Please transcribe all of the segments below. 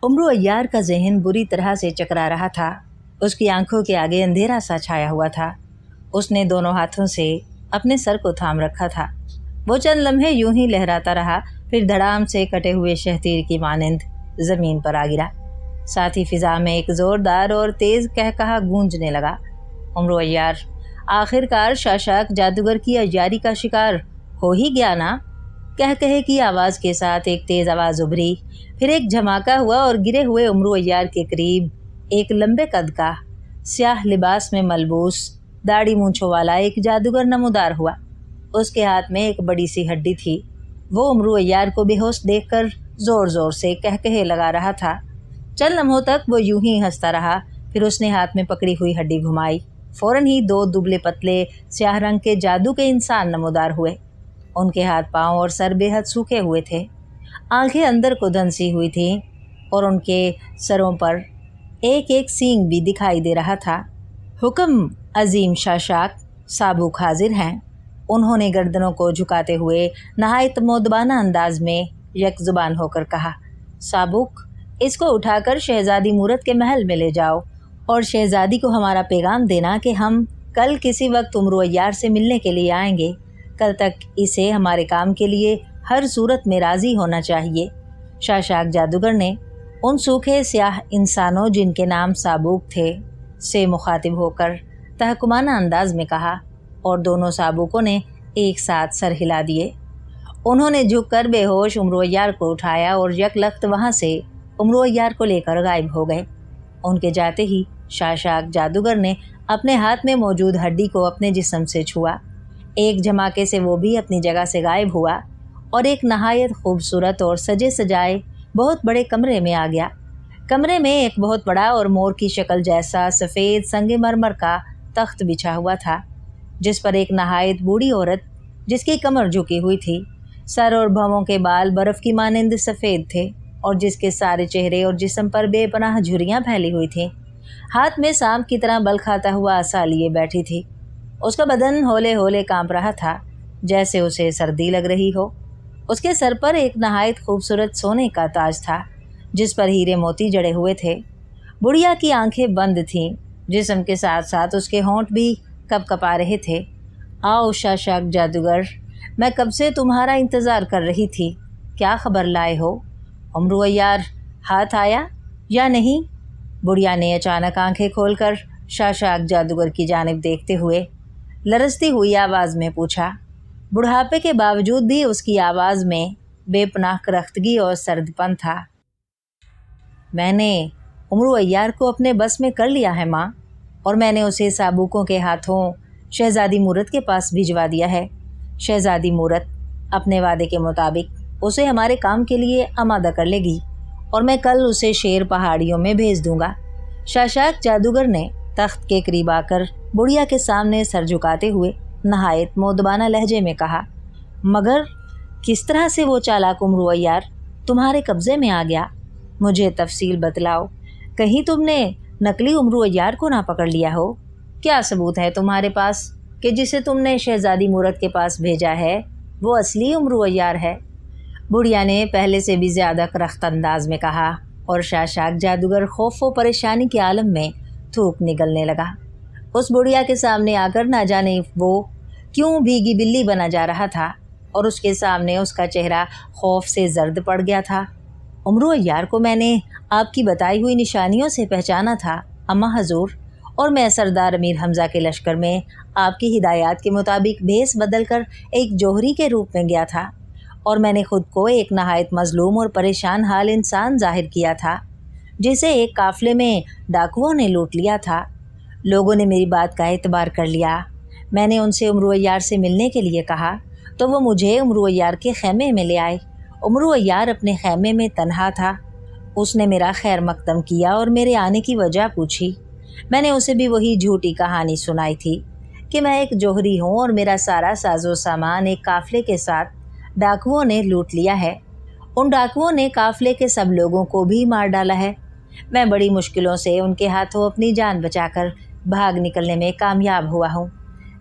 उमरू अय्यार का जहन बुरी तरह से चकरा रहा था। उसकी आंखों के आगे अंधेरा सा छाया हुआ था। उसने दोनों हाथों से अपने सर को थाम रखा था। वो चंद लम्हे यूं ही लहराता रहा, फिर धड़ाम से कटे हुए शहतीर की मानिंद जमीन पर आ गिरा। साथ ही फिजा में एक जोरदार और तेज कहकहा गूंजने लगा। उमरू अय्यार आखिरकार शाशाक जादूगर की अय्यारी का शिकार हो ही गया ना। कहकहे की आवाज़ के साथ एक तेज आवाज़ उभरी, फिर एक झमाका हुआ और गिरे हुए उमरू अय्यार के करीब एक लंबे कद का स्याह लिबास में मलबूस दाढ़ी मूंछों वाला एक जादूगर नमूदार हुआ। उसके हाथ में एक बड़ी सी हड्डी थी। वो उमरू अय्यार को बेहोश देखकर जोर जोर से कहकहे लगा रहा था। चंद लम्हों तक वो यूं ही हंसता रहा, फिर उसने हाथ में पकड़ी हुई हड्डी घुमाई। फौरन ही दो दुबले पतले स्याह रंग के जादू के इंसान नमूदार हुए। उनके हाथ पांव और सर बेहद सूखे हुए थे। आंखें अंदर को धंसी हुई थीं और उनके सरों पर एक एक सींग भी दिखाई दे रहा था। हुक्म अजीम शाशाक, साबुक हाजिर हैं। उन्होंने गर्दनों को झुकाते हुए नहायत मोदबाना अंदाज में यकजुबान होकर कहा। साबुक, इसको उठाकर शहजादी मूरत के महल में ले जाओ और शहजादी को हमारा पैगाम देना कि हम कल किसी वक्त उमरू अय्यार से मिलने के लिए आएंगे। कल तक इसे हमारे काम के लिए हर सूरत में राज़ी होना चाहिए। शाशाक जादूगर ने उन सूखे स्याह इंसानों जिनके नाम साबुक थे से मुखातिब होकर तहकुमाना अंदाज में कहा, और दोनों साबुकों ने एक साथ सर हिला दिए। उन्होंने झुककर बेहोश उमरू अय्यार को उठाया और यकलख्त वहाँ से उमरू अय्यार को लेकर गायब हो गए। उनके जाते ही शाशाक जादूगर ने अपने हाथ में मौजूद हड्डी को अपने जिस्म से छुआ। एक झमाके से वो भी अपनी जगह से गायब हुआ और एक नहायत खूबसूरत और सजे सजाए बहुत बड़े कमरे में आ गया। कमरे में एक बहुत बड़ा और मोर की शक्ल जैसा सफ़ेद संगमरमर का तख्त बिछा हुआ था, जिस पर एक नहायत बूढ़ी औरत, जिसकी कमर झुकी हुई थी, सर और भवों के बाल बर्फ़ की मानिंद सफ़ेद थे और जिसके सारे चेहरे और जिस्म पर बेपनाह झुर्रियाँ फैली हुई थीं, हाथ में सांप की तरह बल खाता हुआ आसा लिए बैठी थी। उसका बदन होले होले कांप रहा था, जैसे उसे सर्दी लग रही हो। उसके सर पर एक नहायत खूबसूरत सोने का ताज था, जिस पर हीरे मोती जड़े हुए थे। बुढ़िया की आंखें बंद थीं, जिस्म के साथ साथ उसके होंठ भी कपकपा रहे थे। आओ शाशाक जादूगर, मैं कब से तुम्हारा इंतज़ार कर रही थी। क्या खबर लाए हो? उमरू अय्यार हाथ आया या नहीं? बुढ़िया ने अचानक आंखें खोलकर शाशाक जादूगर की जानिब देखते हुए लरजती हुई आवाज़ में पूछा। बुढ़ापे के बावजूद भी उसकी आवाज़ में बेपनाह करख्तगी और सर्दपन था। मैंने उमरू अय्यार को अपने बस में कर लिया है माँ, और मैंने उसे साबुकों के हाथों शहजादी मूरत के पास भिजवा दिया है। शहजादी मूरत अपने वादे के मुताबिक उसे हमारे काम के लिए आमादा कर लेगी और मैं कल उसे शेर पहाड़ियों में भेज दूंगा। शाशाक जादूगर ने तख्त के करीब आकर बुढ़िया के सामने सर झुकाते हुए नहायत मोदबाना लहजे में कहा, मगर किस तरह से वो चालाक उमरू अय्यार तुम्हारे कब्ज़े में आ गया? मुझे तफसील बतलाओ। कहीं तुमने नकली उमरू अय्यार को ना पकड़ लिया हो? क्या सबूत है तुम्हारे पास कि जिसे तुमने शहजादी मूरत के पास भेजा है वो असली उमरू अय्यार है? बुढ़िया ने पहले से भी ज़्यादा करख्त अंदाज में कहा, और शाशाक जादूगर खौफ व परेशानी के आलम में थूक निगलने लगा। उस बुढ़िया के सामने आकर ना जाने वो क्यों भीगी बिल्ली बना जा रहा था, और उसके सामने उसका चेहरा खौफ से जर्द पड़ गया था। उमरू अय्यार को मैंने आपकी बताई हुई निशानियों से पहचाना था अम्मा हजूर, और मैं सरदार अमीर हमज़ा के लश्कर में आपकी हिदायत के मुताबिक भेस बदल कर एक जौहरी के रूप में गया था, और मैंने खुद को एक नहायत मजलूम और परेशान हाल इंसान जाहिर किया था, जिसे एक काफ़िले में डाकुओं ने लूट लिया था। लोगों ने मेरी बात का एतबार कर लिया। मैंने उनसे उमरू अय्यार से मिलने के लिए कहा तो वो मुझे उमरू अय्यार के खैमे में ले आए। उमरू अय्यार अपने खैमे में तन्हा था। उसने मेरा खैर मकदम किया और मेरे आने की वजह पूछी। मैंने उसे भी वही झूठी कहानी सुनाई थी कि मैं एक जौहरी हूँ और मेरा सारा साजो सामान एक काफ़िले के साथ डाकुओं ने लूट लिया है। उन डाकुओं ने काफ़िले के सब लोगों को भी मार डाला है। मैं बड़ी मुश्किलों से उनके हाथों अपनी जान बचाकर भाग निकलने में कामयाब हुआ हूँ।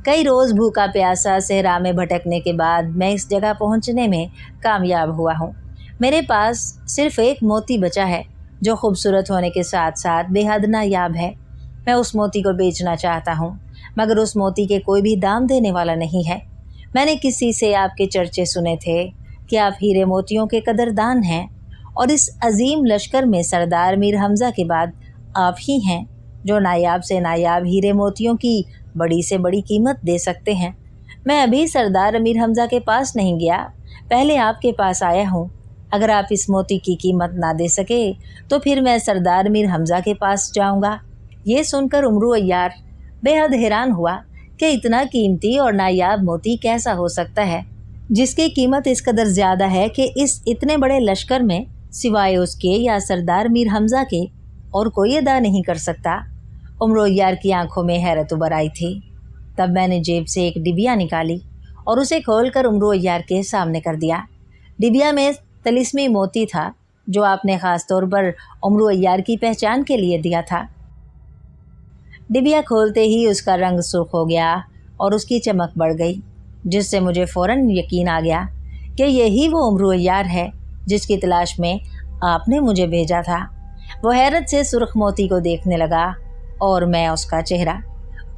कई रोज़ भूखा प्यासा सहरा में भटकने के बाद मैं इस जगह पहुँचने में कामयाब हुआ हूँ। मेरे पास सिर्फ़ एक मोती बचा है जो खूबसूरत होने के साथ साथ बेहद नायाब है। मैं उस मोती को बेचना चाहता हूँ, मगर उस मोती के कोई भी दाम देने वाला नहीं है। मैंने किसी से आपके चर्चे सुने थे कि आप हीरे मोतियों के कदरदान हैं, और इस अजीम लश्कर में सरदार मीर हमज़ा के बाद आप ही हैं जो नायाब से नायाब हीरे मोतियों की बड़ी से बड़ी कीमत दे सकते हैं। मैं अभी सरदार मीर हमज़ा के पास नहीं गया, पहले आपके पास आया हूँ। अगर आप इस मोती की कीमत ना दे सके तो फिर मैं सरदार मीर हमज़ा के पास जाऊँगा। ये सुनकर उमरू अय्यार बेहद हैरान हुआ कि इतना कीमती और नायाब मोती कैसा हो सकता है जिसकी कीमत इस कदर ज़्यादा है कि इस इतने बड़े लश्कर में सिवाय उसके या सरदार मीर हमज़ा के और कोई अदा नहीं कर सकता। उमरू अय्यार की आंखों में हैरत उभर आई थी। तब मैंने जेब से एक डिबिया निकाली और उसे खोलकर उमरू अय्यार के सामने कर दिया। डिबिया में तिलिस्मी मोती था जो आपने ख़ास तौर पर उमरू अय्यार की पहचान के लिए दिया था। डिबिया खोलते ही उसका रंग सुर्ख हो गया और उसकी चमक बढ़ गई, जिससे मुझे फ़ौरन यकीन आ गया कि यही वो उमरू अय्यार है जिसकी तलाश में आपने मुझे भेजा था। वो हैरत से सुर्ख मोती को देखने लगा और मैं उसका चेहरा।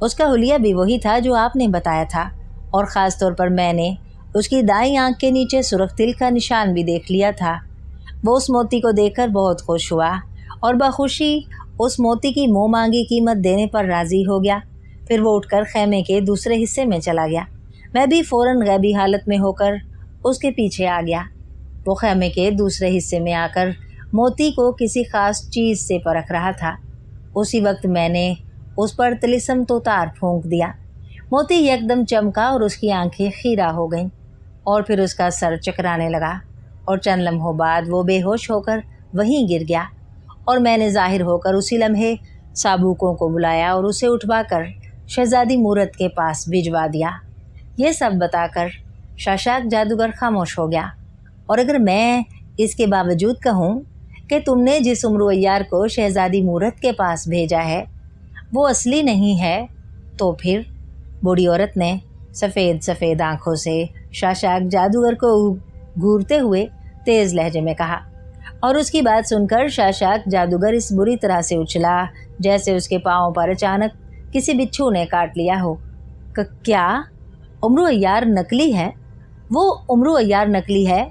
उसका हुलिया भी वही था जो आपने बताया था, और ख़ास तौर पर मैंने उसकी दाईं आंख के नीचे सुर्ख तिल का निशान भी देख लिया था। वो उस मोती को देखकर बहुत खुश हुआ और बखुशी उस मोती की मुँह मांगी कीमत देने पर राज़ी हो गया। फिर वो उठकर खैमे के दूसरे हिस्से में चला गया। मैं भी फ़ौरन गैबी हालत में होकर उसके पीछे आ गया। वो खैमे के दूसरे हिस्से में आकर मोती को किसी ख़ास चीज़ से परख रहा था। उसी वक्त मैंने उस पर तिलिस्म तो तार फूंक दिया। मोती एकदम चमका और उसकी आंखें खीरा हो गईं, और फिर उसका सर चकराने लगा और चंद लम्हों बाद वो बेहोश होकर वहीं गिर गया। और मैंने ज़ाहिर होकर उसी लम्हे साबुकों को बुलाया और उसे उठवाकर शहज़ादी मूरत के पास भिजवा दिया। ये सब बताकर शाशाक जादूगर खामोश हो गया। और अगर मैं इसके बावजूद कहूँ कि तुमने जिस उमरू अय्यार को शहज़ादी मूरत के पास भेजा है वो असली नहीं है, तो फिर? बूढ़ी औरत ने सफ़ेद सफ़ेद आँखों से शाशाक जादूगर को घूरते हुए तेज़ लहजे में कहा। और उसकी बात सुनकर शाशाक जादूगर इस बुरी तरह से उछला जैसे उसके पाँव पर अचानक किसी बिच्छू ने काट लिया हो। क्या उमरू अय्यार नकली है? वो उमरू अय्यार नकली है?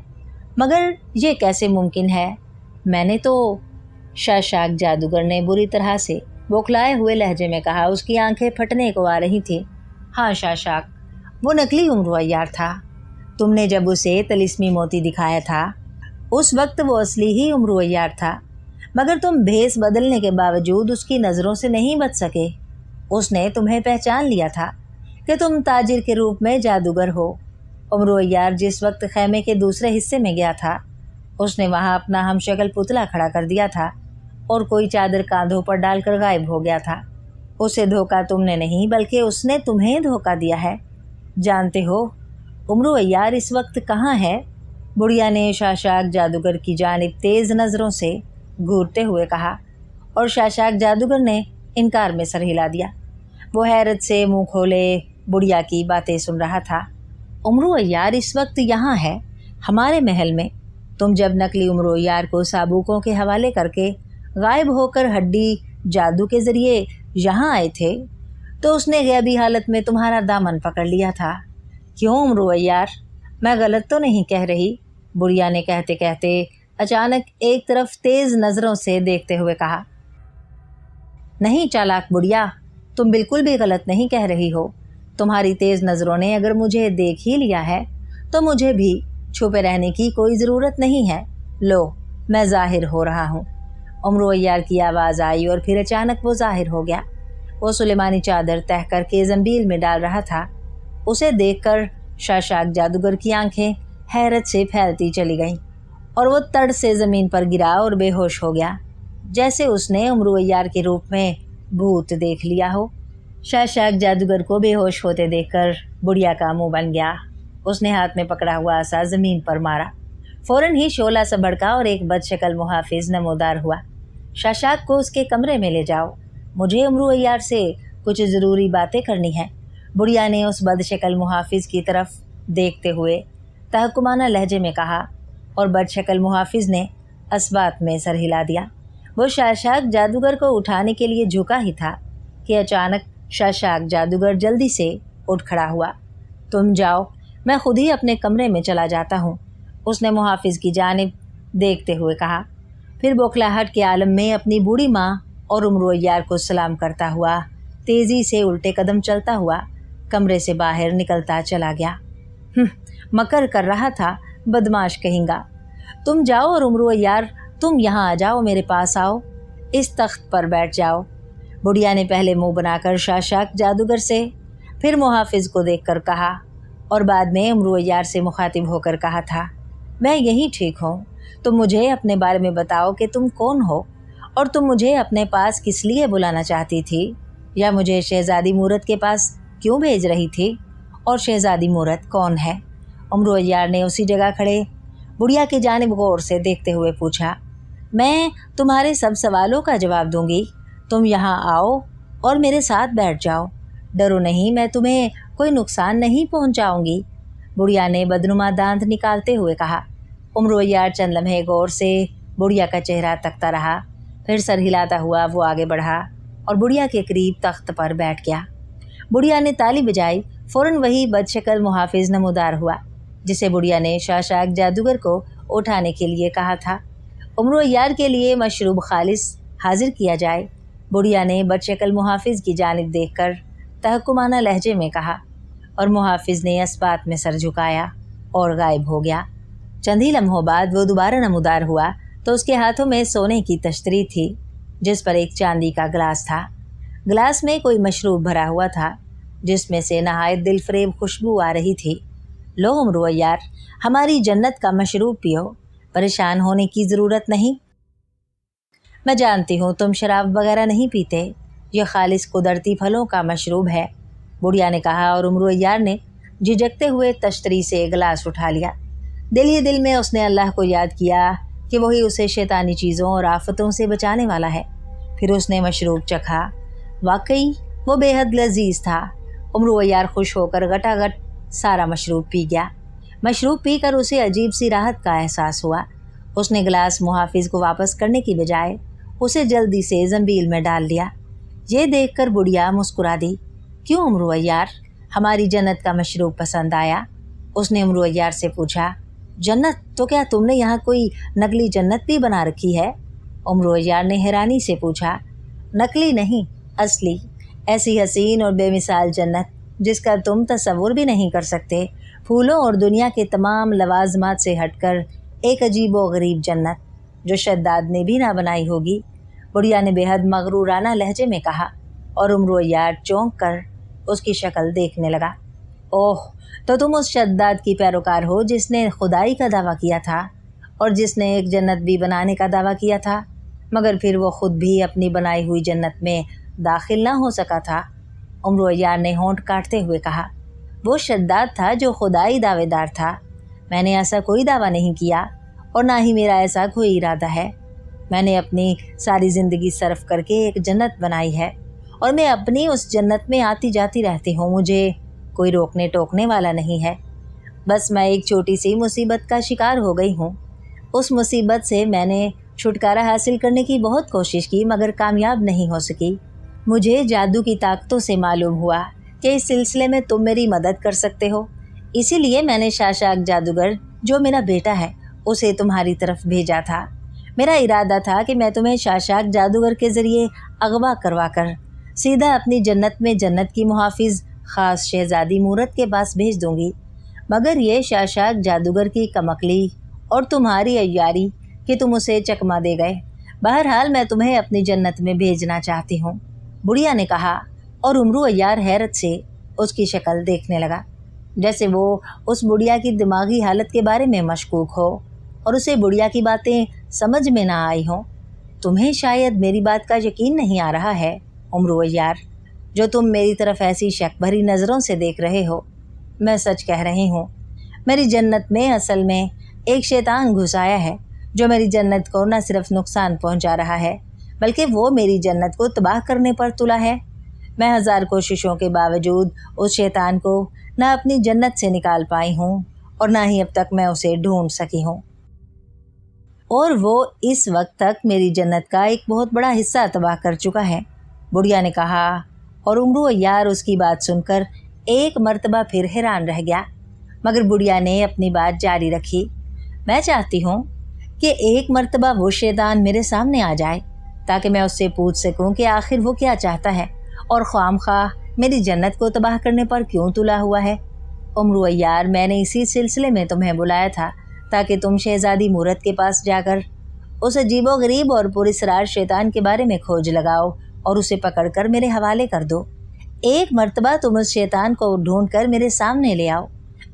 मगर ये कैसे मुमकिन है? मैंने तो शाशाक जादूगर ने बुरी तरह से बौखलाए हुए लहजे में कहा। उसकी आंखें फटने को आ रही थी। हाँ शाशाक, वो नकली उमरू अय्यार था। तुमने जब उसे तिलिस्मी मोती दिखाया था उस वक्त वो असली ही उमरू अय्यार था, मगर तुम भेस बदलने के बावजूद उसकी नज़रों से नहीं बच सके। उसने तुम्हें पहचान लिया था कि तुम ताजिर के रूप में जादूगर हो। उमरू अय्यार जिस वक्त खैमे के दूसरे हिस्से में गया था उसने वहाँ अपना हमशक्ल पुतला खड़ा कर दिया था और कोई चादर कांधों पर डालकर गायब हो गया था। उसे धोखा तुमने नहीं बल्कि उसने तुम्हें धोखा दिया है। जानते हो उमरू अय्यार इस वक्त कहाँ है? बुढ़िया ने शाशाक जादूगर की जानिब तेज़ नज़रों से घूरते हुए कहा, और शाशाक जादूगर ने इनकार में सर हिला दिया। वो हैरत से मुंह खोले बुढ़िया की बातें सुन रहा था। उमरू अय्यार इस वक्त यहाँ है, हमारे महल में। तुम जब नकली उमरू अय्यार को साबुकों के हवाले करके गायब होकर हड्डी जादू के ज़रिए यहाँ आए थे तो उसने गैबी हालत में तुम्हारा दामन पकड़ लिया था। क्यों उमरू अय्यार, मैं गलत तो नहीं कह रही? बुढ़िया ने कहते कहते अचानक एक तरफ तेज़ नज़रों से देखते हुए कहा। नहीं चालाक बुढ़िया, तुम बिल्कुल भी गलत नहीं कह रही हो। तुम्हारी तेज़ नज़रों ने अगर मुझे देख ही लिया है तो मुझे भी छुपे रहने की कोई ज़रूरत नहीं है। लो, मैं ज़ाहिर हो रहा हूँ। उमरू अय्यार की आवाज़ आई और फिर अचानक वो ज़ाहिर हो गया। वो सुलेमानी चादर तह करके ज़ंबील में डाल रहा था। उसे देखकर शाशाक जादूगर की आंखें हैरत से फैलती चली गईं और वो तड़ से ज़मीन पर गिरा और बेहोश हो गया, जैसे उसने उमरू अय्यार के रूप में भूत देख लिया हो। शाशाक जादूगर को बेहोश होते देखकर बुढ़िया का मुंह बन गया। उसने हाथ में पकड़ा हुआ आसा ज़मीन पर मारा। फ़ौरन ही शोला सा भड़का और एक बदशक्ल मुहाफिज नमोदार हुआ। शाशाक को उसके कमरे में ले जाओ, मुझे उमरू अय्यार से कुछ ज़रूरी बातें करनी हैं। बुढ़िया ने उस बदशक्ल मुहाफिज की तरफ देखते हुए तहकुमाना लहजे में कहा, और बदशक्ल मुहाफिज ने असबात में सर हिला दिया। वो शाशाक जादूगर को उठाने के लिए झुका ही था कि अचानक शाशाक जादूगर जल्दी से उठ खड़ा हुआ। तुम जाओ, मैं खुद ही अपने कमरे में चला जाता हूँ, उसने मुहाफिज की जानिब देखते हुए कहा। फिर बौखलाहट के आलम में अपनी बूढ़ी माँ और उम्र-ओ-यार को सलाम करता हुआ तेज़ी से उल्टे कदम चलता हुआ कमरे से बाहर निकलता चला गया। मकर कर रहा था, बदमाश कहेंगा। तुम जाओ और उम्र-ओ-यार, तुम यहाँ आ जाओ, मेरे पास आओ, इस तख्त पर बैठ जाओ। बुढ़िया ने पहले मुंह बनाकर शाशाक जादूगर से, फिर मुहाफिज को देखकर कहा और बाद में उम्र-ओ-यार से मुखातिब होकर कहा था, मैं यही ठीक हूँ। तुम मुझे अपने बारे में बताओ कि तुम कौन हो और तुम मुझे अपने पास किस लिए बुलाना चाहती थी, या मुझे शहज़ादी मूरत के पास क्यों भेज रही थी, और शहज़ादी मूरत कौन है? उम्र-ओ-यार ने उसी जगह खड़े बुढ़िया की जानिब गौर से देखते हुए पूछा। मैं तुम्हारे सब सवालों का जवाब दूंगी। तुम यहाँ आओ और मेरे साथ बैठ जाओ। डरो नहीं, मैं तुम्हें कोई नुकसान नहीं पहुँचाऊँगी, बुढ़िया ने बदनुमा दांत निकालते हुए कहा। उम्र-ओ-यार चंद लम्हे गौर से बुढ़िया का चेहरा तकता रहा, फिर सर हिलाता हुआ वो आगे बढ़ा और बुढ़िया के करीब तख्त पर बैठ गया। बुढ़िया ने ताली बजाई। फ़ौरन वही बदशक्ल मुहाफिज नमूदार हुआ जिसे बुढ़िया ने शाशाक जादूगर को उठाने के लिए कहा था। उम्र-ओ-यार के लिए मशरूब खालिस हाजिर किया जाए, बुढ़िया ने बदशक्ल मुहाफिज की जानिब देखकर तहकुमाना लहजे में कहा, और मुहाफिज ने इस्बात में सर झुकाया और गायब हो गया। चंद ही लम्हों बाद वो दोबारा नमूदार हुआ तो उसके हाथों में सोने की तश्तरी थी जिस पर एक चांदी का गिलास था। गिलास में कोई मशरूब भरा हुआ था जिसमें से नहायत दिलफरेब खुशबू आ रही थी। लो उम्र-ओ-यार, हमारी जन्नत का मशरूब पियो, परेशान होने की ज़रूरत नहीं। मैं जानती हूँ तुम शराब वगैरह नहीं पीते, यह खालिस कुदरती फलों का मशरूब है, बुढ़िया ने कहा और उम्र-ओ-यार ने झिझकते हुए तश्तरी से गिलास उठा लिया। दिल ही दिल में उसने अल्लाह को याद किया कि वही उसे शैतानी चीज़ों और आफतों से बचाने वाला है। फिर उसने मशरूब चखा। वाकई वो बेहद लजीज था। उम्र-ओ-यार खुश होकर गटागट सारा मशरूब पी गया। मशरूब पीकर उसे अजीब सी राहत का एहसास हुआ। उसने गिलास मुहाफिज को वापस करने की बजाय उसे जल्दी से ज़ंबील में डाल लिया। ये देखकर बुढ़िया मुस्कुरा दी। क्यों उम्र-ओ-यार, हमारी जन्नत का मशरूब पसंद आया? उसने उम्र-ओ-यार से पूछा। जन्नत? तो क्या तुमने यहाँ कोई नकली जन्नत भी बना रखी है? उम्र-ओ-यार ने हैरानी से पूछा। नकली नहीं, असली, ऐसी हसीन और बेमिसाल जन्नत जिसका तुम तसव्वुर भी नहीं कर सकते। फूलों और दुनिया के तमाम लवाजमात से हटकर एक अजीब व गरीब जन्नत जो शद्दाद ने भी ना बनाई होगी, बुढ़िया ने बेहद मगरूराना लहजे में कहा और उम्र-ओ-यार चौंक कर उसकी शक्ल देखने लगा। ओह, तो तुम उस शद्दाद की पैरोकार हो जिसने खुदाई का दावा किया था और जिसने एक जन्नत भी बनाने का दावा किया था, मगर फिर वो खुद भी अपनी बनाई हुई जन्नत में दाखिल ना हो सका था, उम्र-ओ-यार ने होंठ काटते हुए कहा। वो शद्दाद था जो खुदाई दावेदार था। मैंने ऐसा कोई दावा नहीं किया और ना ही मेरा ऐसा कोई इरादा है। मैंने अपनी सारी ज़िंदगी सर्फ करके एक जन्नत बनाई है और मैं अपनी उस जन्नत में आती जाती रहती हूँ। मुझे कोई रोकने टोकने वाला नहीं है। बस मैं एक छोटी सी मुसीबत का शिकार हो गई हूँ। उस मुसीबत से मैंने छुटकारा हासिल करने की बहुत कोशिश की मगर कामयाब नहीं हो सकी। मुझे जादू की ताकतों से मालूम हुआ कि इस सिलसिले में तुम मेरी मदद कर सकते हो। इसीलिए मैंने शाशाक जादूगर जो मेरा बेटा है उसे तुम्हारी तरफ भेजा था। मेरा इरादा था कि मैं तुम्हें शाशाक जादूगर के ज़रिए अगवा करवा कर सीधा अपनी जन्नत में जन्नत की मुहाफिज ख़ास शहज़ादी मूरत के पास भेज दूंगी, मगर ये शाशाक जादूगर की कमकली और तुम्हारी अय्यारी कि तुम उसे चकमा दे गए। बहरहाल मैं तुम्हें अपनी जन्नत में भेजना चाहती हूँ, बुढ़िया ने कहा और उम्र-ओ-यार हैरत से उसकी शक्ल देखने लगा, जैसे वो उस बुढ़िया की दिमागी हालत के बारे में मशकूक हो और उसे बुढ़िया की बातें समझ में ना आई हों। तुम्हें शायद मेरी बात का यकीन नहीं आ रहा है उम्र-ओ-यार, जो तुम मेरी तरफ ऐसी शक भरी नज़रों से देख रहे हो। मैं सच कह रही हूँ, मेरी जन्नत में असल में एक शैतान घुस आया है जो मेरी जन्नत को न सिर्फ नुकसान पहुँचा रहा है बल्कि वो मेरी जन्नत को तबाह करने पर तुला है। मैं 1000 कोशिशों के बावजूद उस शैतान को न अपनी जन्नत से निकाल पाई हूँ और ना ही अब तक मैं उसे ढूंढ सकी हूँ। और वो इस वक्त तक मेरी जन्नत का एक बहुत बड़ा हिस्सा तबाह कर चुका है, बुढ़िया ने कहा। और उमरू अय्यार उसकी बात सुनकर एक मर्तबा फिर हैरान रह गया, मगर बुढ़िया ने अपनी बात जारी रखी। मैं चाहती हूँ कि एक मर्तबा वो शैतान मेरे सामने आ जाए ताकि मैं उससे पूछ सकूं कि आखिर वो क्या चाहता है और ख्वामख्वाह मेरी जन्नत को तबाह करने पर क्यों तुला हुआ है। उमरू अय्यार, मैंने इसी सिलसिले में तुम्हें बुलाया था ताकि तुम शहजादी मूरत के पास जाकर उस अजीबो-गरीब और पुरस्रार शैतान के बारे में खोज लगाओ और उसे पकड़कर मेरे हवाले कर दो। एक मर्तबा तुम उस शैतान को ढूंढकर मेरे सामने ले आओ।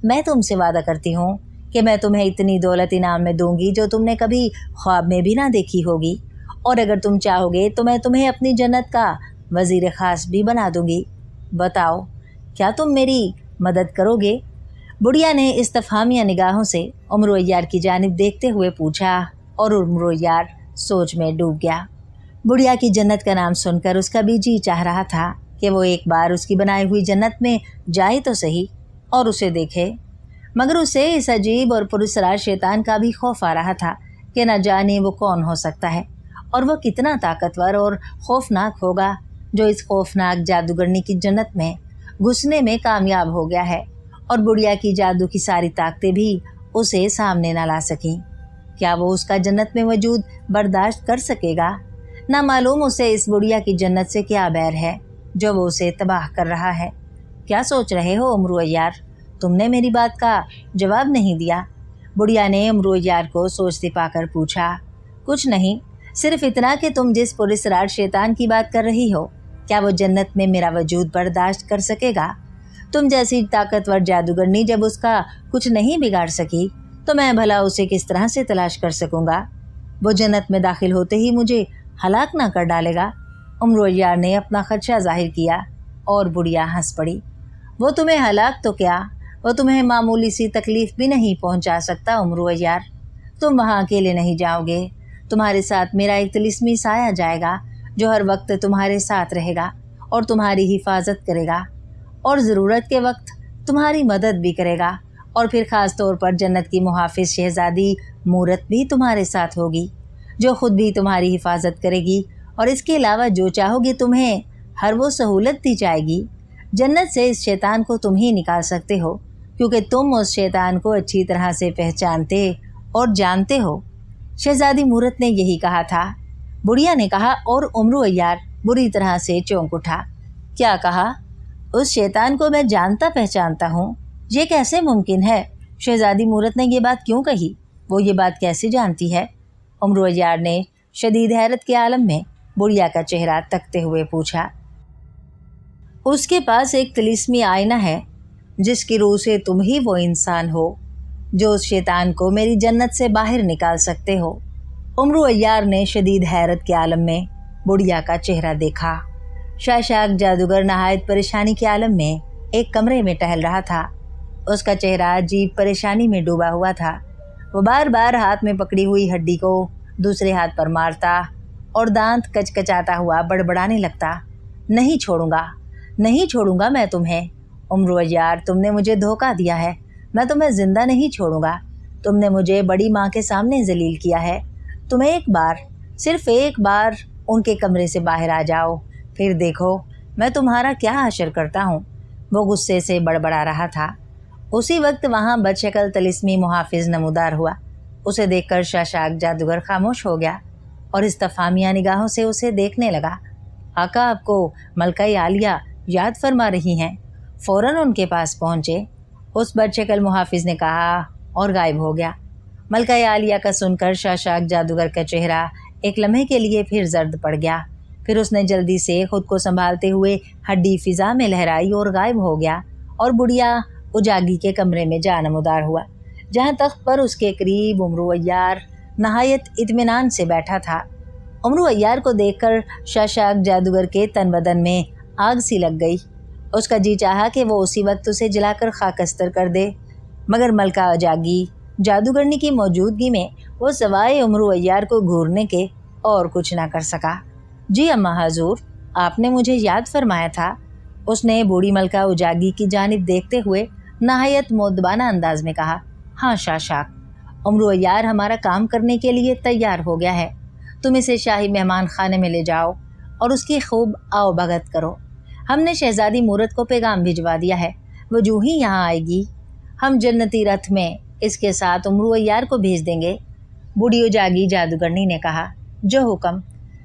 मैं तुमसे वादा करती हूँ कि मैं तुम्हें इतनी दौलत इनाम में दूंगी जो तुमने कभी ख्वाब में भी ना देखी होगी, और अगर तुम चाहोगे तो मैं तुम्हें अपनी जन्नत का वज़ीर ख़ास भी बना दूंगी। बताओ, क्या तुम मेरी मदद करोगे? बुढ़िया ने इस्तफ़हामिया निगाहों से उमरू अय्यार की जानिब देखते हुए पूछा और उमरू अय्यार सोच में डूब गया। बुढ़िया की जन्नत का नाम सुनकर उसका भी जी चाह रहा था कि वो एक बार उसकी बनाई हुई जन्नत में जाए तो सही और उसे देखे, मगर उसे इस अजीब और पुरस्रार शैतान का भी खौफ आ रहा था कि न जाने वो कौन हो सकता है और वह कितना ताकतवर और खौफनाक होगा जो इस खौफनाक जादूगरनी की जन्नत में घुसने में कामयाब हो गया है और बुढ़िया की जादू की सारी ताकतें भी उसे सामने न ला सकीं। क्या वो उसका जन्नत में वजूद बर्दाश्त कर सकेगा? ना मालूम उसे इस बुढ़िया की जन्नत से क्या बैर है जो वो उसे तबाह कर रहा है। क्या सोच रहे हो उमरू अय्यार? तुमने मेरी बात का जवाब नहीं दिया। बुढ़िया ने उमरू अय्यार को सोचते पाकर पूछा। कुछ नहीं, सिर्फ इतना कि तुम जिस पुरस्रार शैतान की बात कर रही हो, क्या वो जन्नत में मेरा वजूद बर्दाश्त कर सकेगा? तुम जैसी ताकतवर जादूगरनी जब उसका कुछ नहीं बिगाड़ सकी तो मैं भला उसे किस तरह से तलाश कर सकूंगा? वो जन्नत में दाखिल होते ही मुझे हलाक ना कर डालेगा। उमरू अय्यार ने अपना खदशा जाहिर किया और बुढ़िया हंस पड़ी। वो तुम्हें हलाक तो क्या, वो तुम्हें मामूली सी तकलीफ भी नहीं पहुंचा सकता उमरू अय्यार। तुम वहाँ अकेले नहीं जाओगे, तुम्हारे साथ मेरा एक तिलिस्मी साया जाएगा जो हर वक्त तुम्हारे साथ रहेगा और तुम्हारी हिफाजत करेगा और ज़रूरत के वक्त तुम्हारी मदद भी करेगा। और फिर ख़ास तौर पर जन्नत की मुहाफ़िज़ शहज़ादी मूरत भी तुम्हारे साथ होगी जो ख़ुद भी तुम्हारी हिफाजत करेगी और इसके अलावा जो चाहोगे तुम्हें हर वो सहूलत दी जाएगी। जन्नत से इस शैतान को तुम ही निकाल सकते हो क्योंकि तुम उस शैतान को अच्छी तरह से पहचानते और जानते हो। शहज़ादी मूरत ने यही कहा था, बुढ़िया ने कहा, और उमरू अय्यार बुरी तरह से चौंक उठा। क्या कहा? उस शैतान को मैं जानता पहचानता हूँ? ये कैसे मुमकिन है? शहज़ादी मूरत ने ये बात क्यों कही? वो ये बात कैसे जानती है? उमरू अय्यार ने शदीद हैरत के आलम में बुढ़िया का चेहरा तकते हुए पूछा। उसके पास एक तिलिस्मी आईना है जिसकी रूह से तुम ही वो इंसान हो जो उस शैतान को मेरी जन्नत से बाहर निकाल सकते हो। उमरू अय्यार ने शदीद हैरत के आलम में बुढ़िया का चेहरा देखा। शाशाक जादूगर नहायत परेशानी के आलम में एक कमरे में टहल रहा था। उसका चेहरा अजीब परेशानी में डूबा हुआ था। वो बार बार हाथ में पकड़ी हुई हड्डी को दूसरे हाथ पर मारता और दांत कचकचाता हुआ बड़बड़ाने लगता। नहीं छोड़ूंगा, नहीं छोड़ूंगा मैं तुम्हें। उमरू अय्यार, तुमने मुझे धोखा दिया है, मैं तुम्हें ज़िंदा नहीं छोड़ूंगा। तुमने मुझे बड़ी माँ के सामने जलील किया है। तुम एक बार, सिर्फ एक बार उनके कमरे से बाहर आ जाओ, फिर देखो मैं तुम्हारा क्या हशर करता हूँ। वो गुस्से से बड़बड़ा रहा था। उसी वक्त वहाँ बदशक्ल तिलिस्मी मुहाफिज नमूदार हुआ। उसे देखकर शाशाक जादूगर खामोश हो गया और इस्तफ़हामिया निगाहों से उसे देखने लगा। आका, आपको मलका आलिया याद फरमा रही हैं। फ़ौरन उनके पास पहुँचे, उस बदशक्ल मुहाफिज ने कहा और गायब हो गया। मलका आलिया का सुनकर शाशाक जादूगर का चेहरा एक लम्हे के लिए फिर जर्द पड़ गया। फिर उसने जल्दी से खुद को संभालते हुए हड्डी फिजा में लहराई और गायब हो गया और बुढ़िया उजागी के कमरे में जा नमूदार हुआ जहाँ तख्त पर उसके करीब उमरू अय्यार नहायत इत्मीनान से बैठा था। उमरू अय्यार को देखकर शाशाक जादूगर के तन बदन में आग सी लग गई। उसका जी चाहा कि वो उसी वक्त उसे जलाकर खाकस्तर कर दे, मगर मलका उजागी जादूगरनी की मौजूदगी में वो सवाए उमरू अय्यार को घूरने के और कुछ ना कर सका। जी अम्मा हजूर, आपने मुझे याद फरमाया था। उसने बूढ़ी मलका उजागी की जानिब देखते हुए नहायत मोदबाना अंदाज में कहा। हाँ शाशाक, उमरू अय्यार हमारा काम करने के लिए तैयार हो गया है। तुम इसे शाही मेहमान खाने में ले जाओ और उसकी खूब आओ भगत करो। हमने शहजादी मूरत को पैगाम भिजवा दिया है, वो जो ही यहाँ आएगी हम जन्नती रथ में इसके साथ उमरू अय्यार को भेज देंगे। बूढ़ी जागी जादूगरनी ने कहा। जो हुक्म,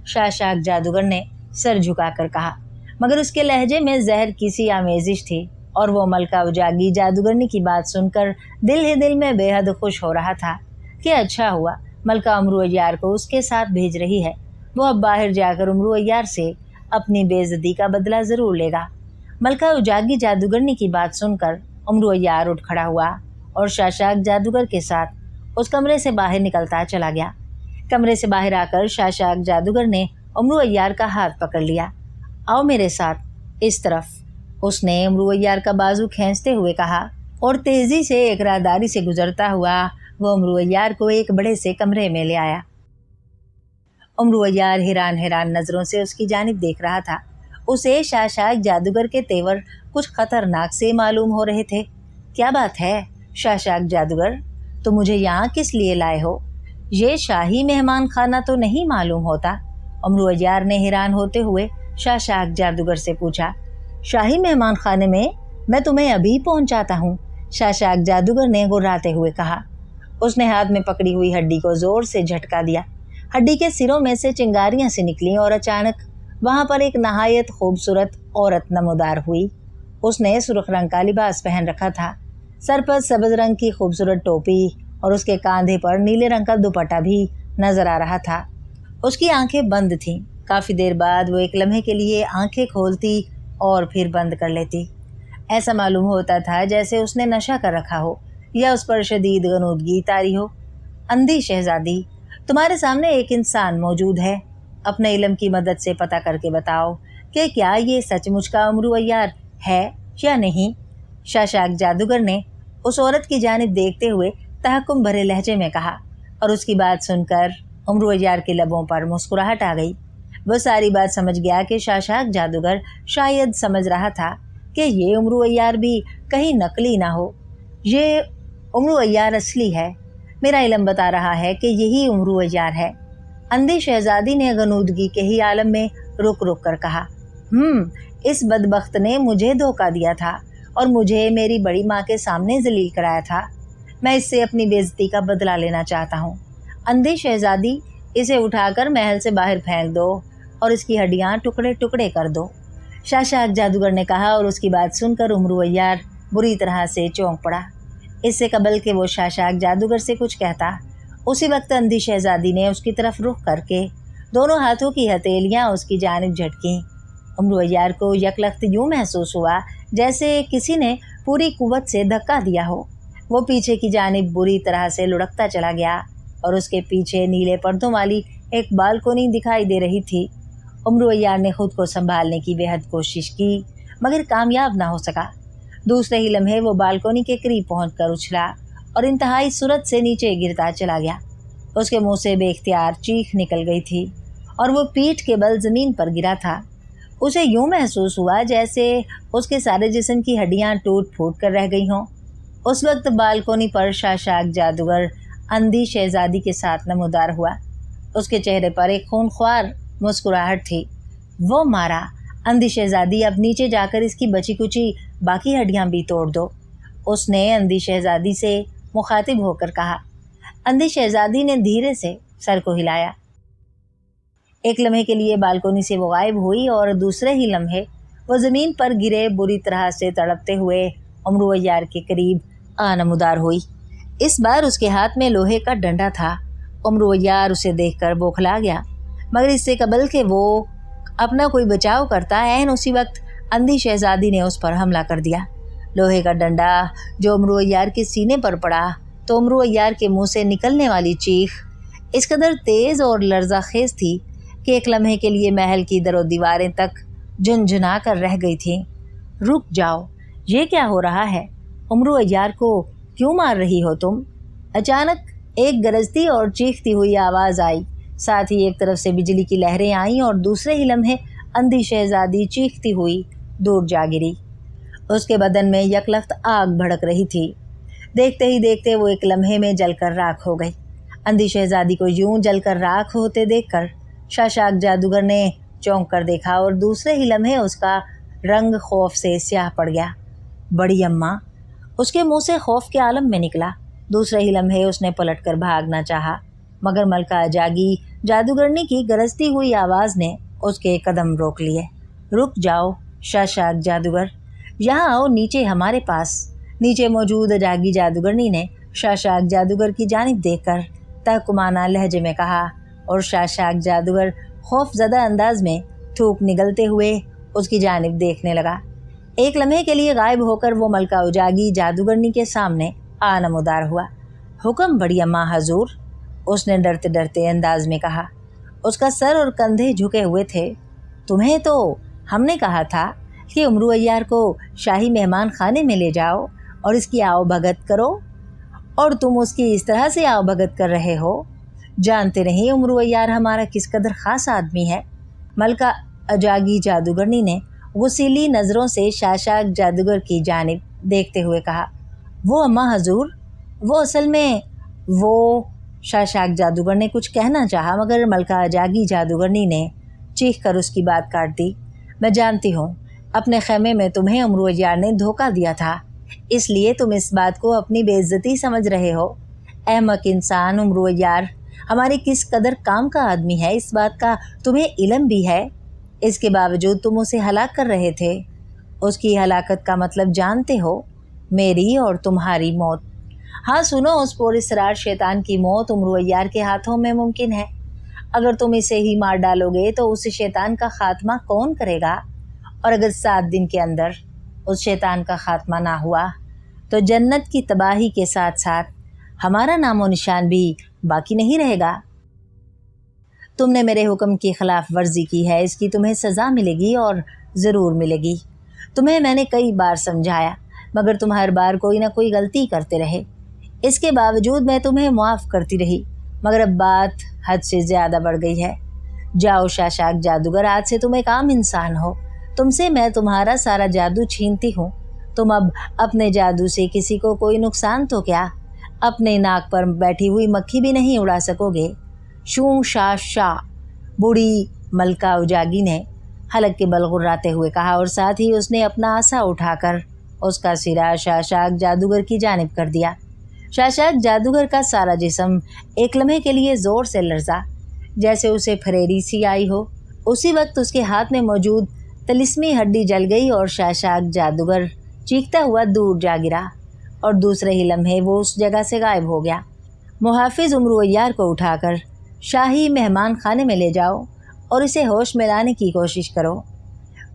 शाशाक जादूगर ने सर झुकाकर कहा, मगर उसके लहजे में जहर की सी आमेजिश थी और वो मलका उजागी जादूगरनी की बात सुनकर दिल ही दिल में बेहद खुश हो रहा था कि अच्छा हुआ मलका उमरू अय्यार को उसके साथ भेज रही है। वो अब बाहर जाकर उमरू अय्यार से अपनी बेइज्जती का बदला ज़रूर लेगा। मलका उजागी जादूगरनी की बात सुनकर उमरू अय्यार उठ खड़ा हुआ और शाशाक जादूगर के साथ उस कमरे से बाहर निकलता चला गया। कमरे से बाहर आकर शाशाक जादूगर ने उमरू अय्यार का हाथ पकड़ लिया। आओ मेरे साथ इस तरफ, उसने उमरू अय्यार का बाजू खींचते हुए कहा और तेज़ी से एक राहदारी से गुजरता हुआ वो उमरू अय्यार को एक बड़े से कमरे में ले आया। उमरू अय्यार हैरान हैरान नज़रों से उसकी जानिब देख रहा था। उसे शाशाक जादूगर के तेवर कुछ खतरनाक से मालूम हो रहे थे। क्या बात है शाशाक जादूगर, तो मुझे यहाँ किस लिए लाए हो? ये शाही मेहमान खाना तो नहीं मालूम होता। उमरू अय्यार ने हैरान होते हुए शाशाक जादूगर से पूछा। शाही मेहमान खाने में मैं तुम्हें अभी पहुँचाता हूँ, शाशाक जादूगर ने गुर्राते हुए कहा। उसने हाथ में पकड़ी हुई हड्डी को जोर से झटका दिया। हड्डी के सिरों में से चिंगारियां सी निकलीं और अचानक वहां पर एक नहायत खूबसूरत औरत नमोदार हुई। उसने सुर्ख रंग का लिबास पहन रखा था, सर पर सब्ज रंग की खूबसूरत टोपी और उसके कांधे पर नीले रंग का दुपट्टा भी नजर आ रहा था। उसकी आंखें बंद थीं। काफ़ी देर बाद वो एक लम्हे के लिए आंखें खोलती और फिर बंद कर लेती। ऐसा मालूम होता था जैसे उसने नशा कर रखा हो या उस पर शदीद गनूदगी तारी हो। अंधी शहजादी, तुम्हारे सामने एक इंसान मौजूद है। अपने इल्म की मदद से पता करके बताओ कि क्या ये सचमुच का उमरू अय्यार है या नहीं। शाशाक जादूगर ने उस औरत की जानिब देखते हुए तहक्कुम भरे लहजे में कहा और उसकी बात सुनकर उमरू अय्यार के लबों पर मुस्कुराहट आ गई। वो सारी बात समझ गया कि शाशाक जादूगर शायद समझ रहा था कि ये उमरू अय्यार भी कहीं नकली ना हो। ये उमरू अय्यार असली है। मेरा इल्म बता रहा है कि यही उमरू अय्यार है। अंधी शहजादी ने गनूदगी के ही आलम में रुक रुक कर कहा। इस बदबख्त ने मुझे धोखा दिया था और मुझे मेरी बड़ी माँ के सामने जलील कराया था। मैं इससे अपनी बेइज्जती का बदला लेना चाहता हूँ। अंधी शहजादी, इसे उठाकर महल से बाहर फेंक दो और इसकी हड्डियाँ टुकड़े टुकड़े कर दो, शाशाक जादूगर ने कहा। और उसकी बात सुनकर उमरू अय्यार बुरी तरह से चौंक पड़ा। इससे कबल के वो शाशाक जादूगर से कुछ कहता, उसी वक्त अंधी शहजादी ने उसकी तरफ रुख करके दोनों हाथों की हथेलियां उसकी जानिब झटकीं। उमरू अय्यार को यकलख्त यूँ महसूस हुआ जैसे किसी ने पूरी कुव्वत से धक्का दिया हो। वो पीछे की जानिब बुरी तरह से लुढ़कता चला गया और उसके पीछे नीले पर्दों वाली एक बालकोनी दिखाई दे रही थी। उमरू अय्यार ने खुद को संभालने की बेहद कोशिश की मगर कामयाब ना हो सका। दूसरे ही लम्हे वो बालकोनी के करीब पहुंचकर उछला और इंतहाई सूरत से नीचे गिरता चला गया। उसके मुंह से बेख्तियार चीख निकल गई थी और वो पीठ के बल ज़मीन पर गिरा था। उसे यूँ महसूस हुआ जैसे उसके सारे जिस्म की हड्डियाँ टूट फूट कर रह गई हों। उस वक्त बालकोनी पर शाशाक जादूगर अंधी शहजादी के साथ नमोदार हुआ। उसके चेहरे पर एक खूनख्वार मुस्कुराहट थी। वो मारा, अंधी शहजादी, अब नीचे जाकर इसकी बची कुची बाकी हड्डियां भी तोड़ दो, उसने अंधी शहजादी से मुखातिब होकर कहा। अंधी शहजादी ने धीरे से सर को हिलाया। एक लम्हे के लिए बालकोनी से वो गायब हुई और दूसरे ही लम्हे वो ज़मीन पर गिरे बुरी तरह से तड़पते हुए उमरू अय्यार के करीब नमूदार हुई। इस बार उसके हाथ में लोहे का डंडा था। उमरू अय्यार उसे देखकर बौखला गया, मगर इससे कबल के वो अपना कोई बचाव करता ऐन उसी वक्त अंधी शहजादी ने उस पर हमला कर दिया। लोहे का डंडा जो उमरू अय्यार के सीने पर पड़ा तो उमरू अय्यार के मुंह से निकलने वाली चीख इस कदर तेज़ और लर्ज़ाखेज़ थी कि एक लम्हे के लिए महल की दरो दीवारें तक झुनझुना कर रह गई थीं। रुक जाओ, ये क्या हो रहा है? उमरू अय्यार को क्यों मार रही हो तुम? अचानक एक गरजती और चीखती हुई आवाज़ आई। साथ ही एक तरफ से बिजली की लहरें आईं और दूसरे ही लम्हे अंधी शहजादी चीखती हुई दूर जा गिरी। उसके बदन में यकलख्त आग भड़क रही थी। देखते ही देखते वो एक लम्हे में जलकर राख हो गई। अंधी शहजादी को यूं जलकर राख होते देखकर शाशाक जादूगर ने चौंक कर देखा और दूसरे ही लम्हे उसका रंग खौफ से स्याह पड़ गया। बड़ी अम्मा, उसके मुंह से खौफ के आलम में निकला। दूसरे ही लम्हे उसने पलटकर भागना चाहा, मगर मलका जागी जादूगरनी की गरजती हुई आवाज़ ने उसके कदम रोक लिए। रुक जाओ शाशाक जादूगर, यहाँ आओ नीचे हमारे पास। नीचे मौजूद जागी जादूगरनी ने शाशाक जादूगर की जानिब देखकर तहकुमाना लहजे में कहा और शाशाक जादूगर खौफजदा अंदाज में थूक निगलते हुए उसकी जानिब देखने लगा। एक लम्हे के लिए गायब होकर वो मलका उजागी जादूगरनी के सामने आनमोदार हुआ। हुक्म बड़ी अम्मा हजूर, उसने डरते डरते अंदाज में कहा। उसका सर और कंधे झुके हुए थे। तुम्हें तो हमने कहा था कि उमरू अय्यार को शाही मेहमान खाने में ले जाओ और इसकी आओ भगत करो, और तुम उसकी इस तरह से आओ भगत कर रहे हो। जानते नहीं उमरू अय्यार हमारा किस कदर ख़ास आदमी है। मलका अजागी जादूगरनी ने गुस्सीली नज़रों से शाशाक जादूगर की जानिब देखते हुए कहा। वो अम्मा हजूर, वो असल में वो शाशाक जादूगर ने कुछ कहना चाहा, मगर मलका अजागी जादूगरनी ने चीख कर उसकी बात काट दी। मैं जानती हूँ अपने खेमे में तुम्हें उमरू अय्यार ने धोखा दिया था, इसलिए तुम इस बात को अपनी बेइज्जती समझ रहे हो। अहमक इंसान, उमरू अय्यार हमारी किस कदर काम का आदमी है इस बात का तुम्हें इल्म भी है। इसके बावजूद तुम उसे हलाक कर रहे थे। उसकी हलाकत का मतलब जानते हो, मेरी और तुम्हारी मौत। हाँ सुनो, उस पुरअसरार शैतान की मौत उमरू अय्यार के हाथों में मुमकिन है। अगर तुम इसे ही मार डालोगे तो उस शैतान का खात्मा कौन करेगा? और अगर 7 दिन के अंदर उस शैतान का खात्मा ना हुआ तो जन्नत की तबाही के साथ साथ हमारा नामो निशान भी बाकी नहीं रहेगा। तुमने मेरे हुक्म की खिलाफ वर्जी की है, इसकी तुम्हें सज़ा मिलेगी और ज़रूर मिलेगी। तुम्हें मैंने कई बार समझाया, मगर तुम हर बार कोई ना कोई गलती करते रहे। इसके बावजूद मैं तुम्हें मुआफ़ करती रही, मगर अब बात हद से ज़्यादा बढ़ गई है। जाओ शाशाक जादूगर, आज से तुम एक आम इंसान हो। तुमसे मैं तुम्हारा सारा जादू छीनती हूँ। तुम अब अपने जादू से किसी को कोई नुकसान तो क्या, अपने नाक पर बैठी हुई मक्खी भी नहीं उड़ा सकोगे। शू शा शा, बूढ़ी मलका उजागी ने हलक के बल गुर्राते हुए कहा और साथ ही उसने अपना आसा उठाकर उसका सिरा शाशाक जादूगर की जानिब कर दिया। शाशाक जादूगर का सारा जिस्म एक लम्हे के लिए ज़ोर से लर्जा, जैसे उसे फरेरी सी आई हो। उसी वक्त उसके हाथ में मौजूद तिलिस्मी हड्डी जल गई और शाशाक जादूगर चीखता हुआ दूर जा गिरा और दूसरे ही लम्हे वो उस जगह से गायब हो गया। मुहाफिज उमरू अय्यार को उठाकर शाही मेहमान खाने में ले जाओ और इसे होश में लाने की कोशिश करो।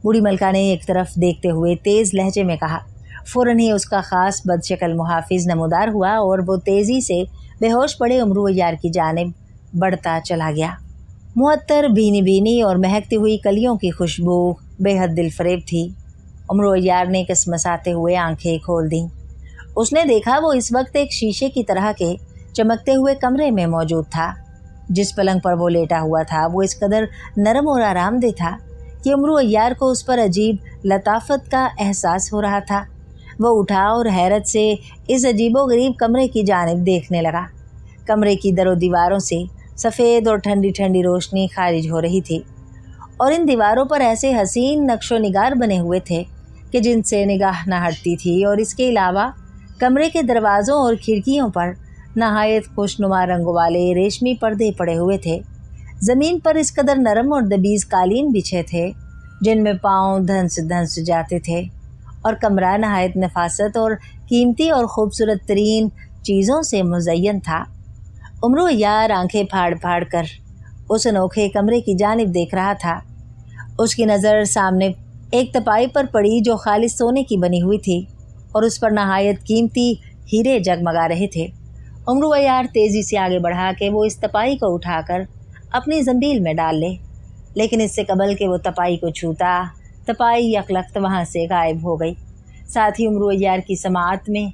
बूढ़ी मलका ने एक तरफ देखते हुए तेज़ लहजे में कहा। फ़ौरन ही उसका ख़ास बदशक्ल मुहाफिज नमूदार हुआ और वो तेज़ी से बेहोश पड़े उमरू अय्यार की जानिब बढ़ता चला गया। मुअत्तर, भीनी भीनी और महकती हुई कलियों की खुशबू बेहद दिलफरेब थी। उमरू अय्यार ने कसमसाते हुए आंखें खोल दीं। उसने देखा वो इस वक्त एक शीशे की तरह के चमकते हुए कमरे में मौजूद था। जिस पलंग पर वो लेटा हुआ था वो इस कदर नरम और आरामदेह था कि उमरू अय्यार को उस पर अजीब लताफत का एहसास हो रहा था। वो उठा और हैरत से इस अजीबोगरीब कमरे की जानिब देखने लगा। कमरे की दरों दीवारों से सफ़ेद और ठंडी ठंडी रोशनी खारिज हो रही थी और इन दीवारों पर ऐसे हसीन नक्शो निगार बने हुए थे कि जिनसे निगाह न हटती थी। और इसके अलावा कमरे के दरवाज़ों और खिड़कियों पर नहायत खुशनुमा रंगों वाले रेशमी पर्दे पड़े हुए थे। ज़मीन पर इस कदर नरम और दबीज़ कालीन बिछे थे जिनमें पाँव धंस जाते थे और कमरा नहायत नफासत और कीमती और ख़ूबसूरत तरीन चीज़ों से मुज़य्यन था। उमरू अय्यार आंखें फाड़ फाड़ कर उस अनोखे कमरे की जानिब देख रहा था। उसकी नज़र सामने एक तपाई पर पड़ी जो खालिस सोने की बनी हुई थी और उस पर नहायत कीमती हीरे जगमगा रहे थे। उमरू अय्यार तेज़ी से आगे बढ़ा के वो इस तपाई को उठाकर अपनी ज़ंबील में डाल ले, लेकिन इससे कबल के वो तपाई को छूता, तपाई यकलख्त वहाँ से गायब हो गई। साथ ही उमरू अय्यार की समाअत में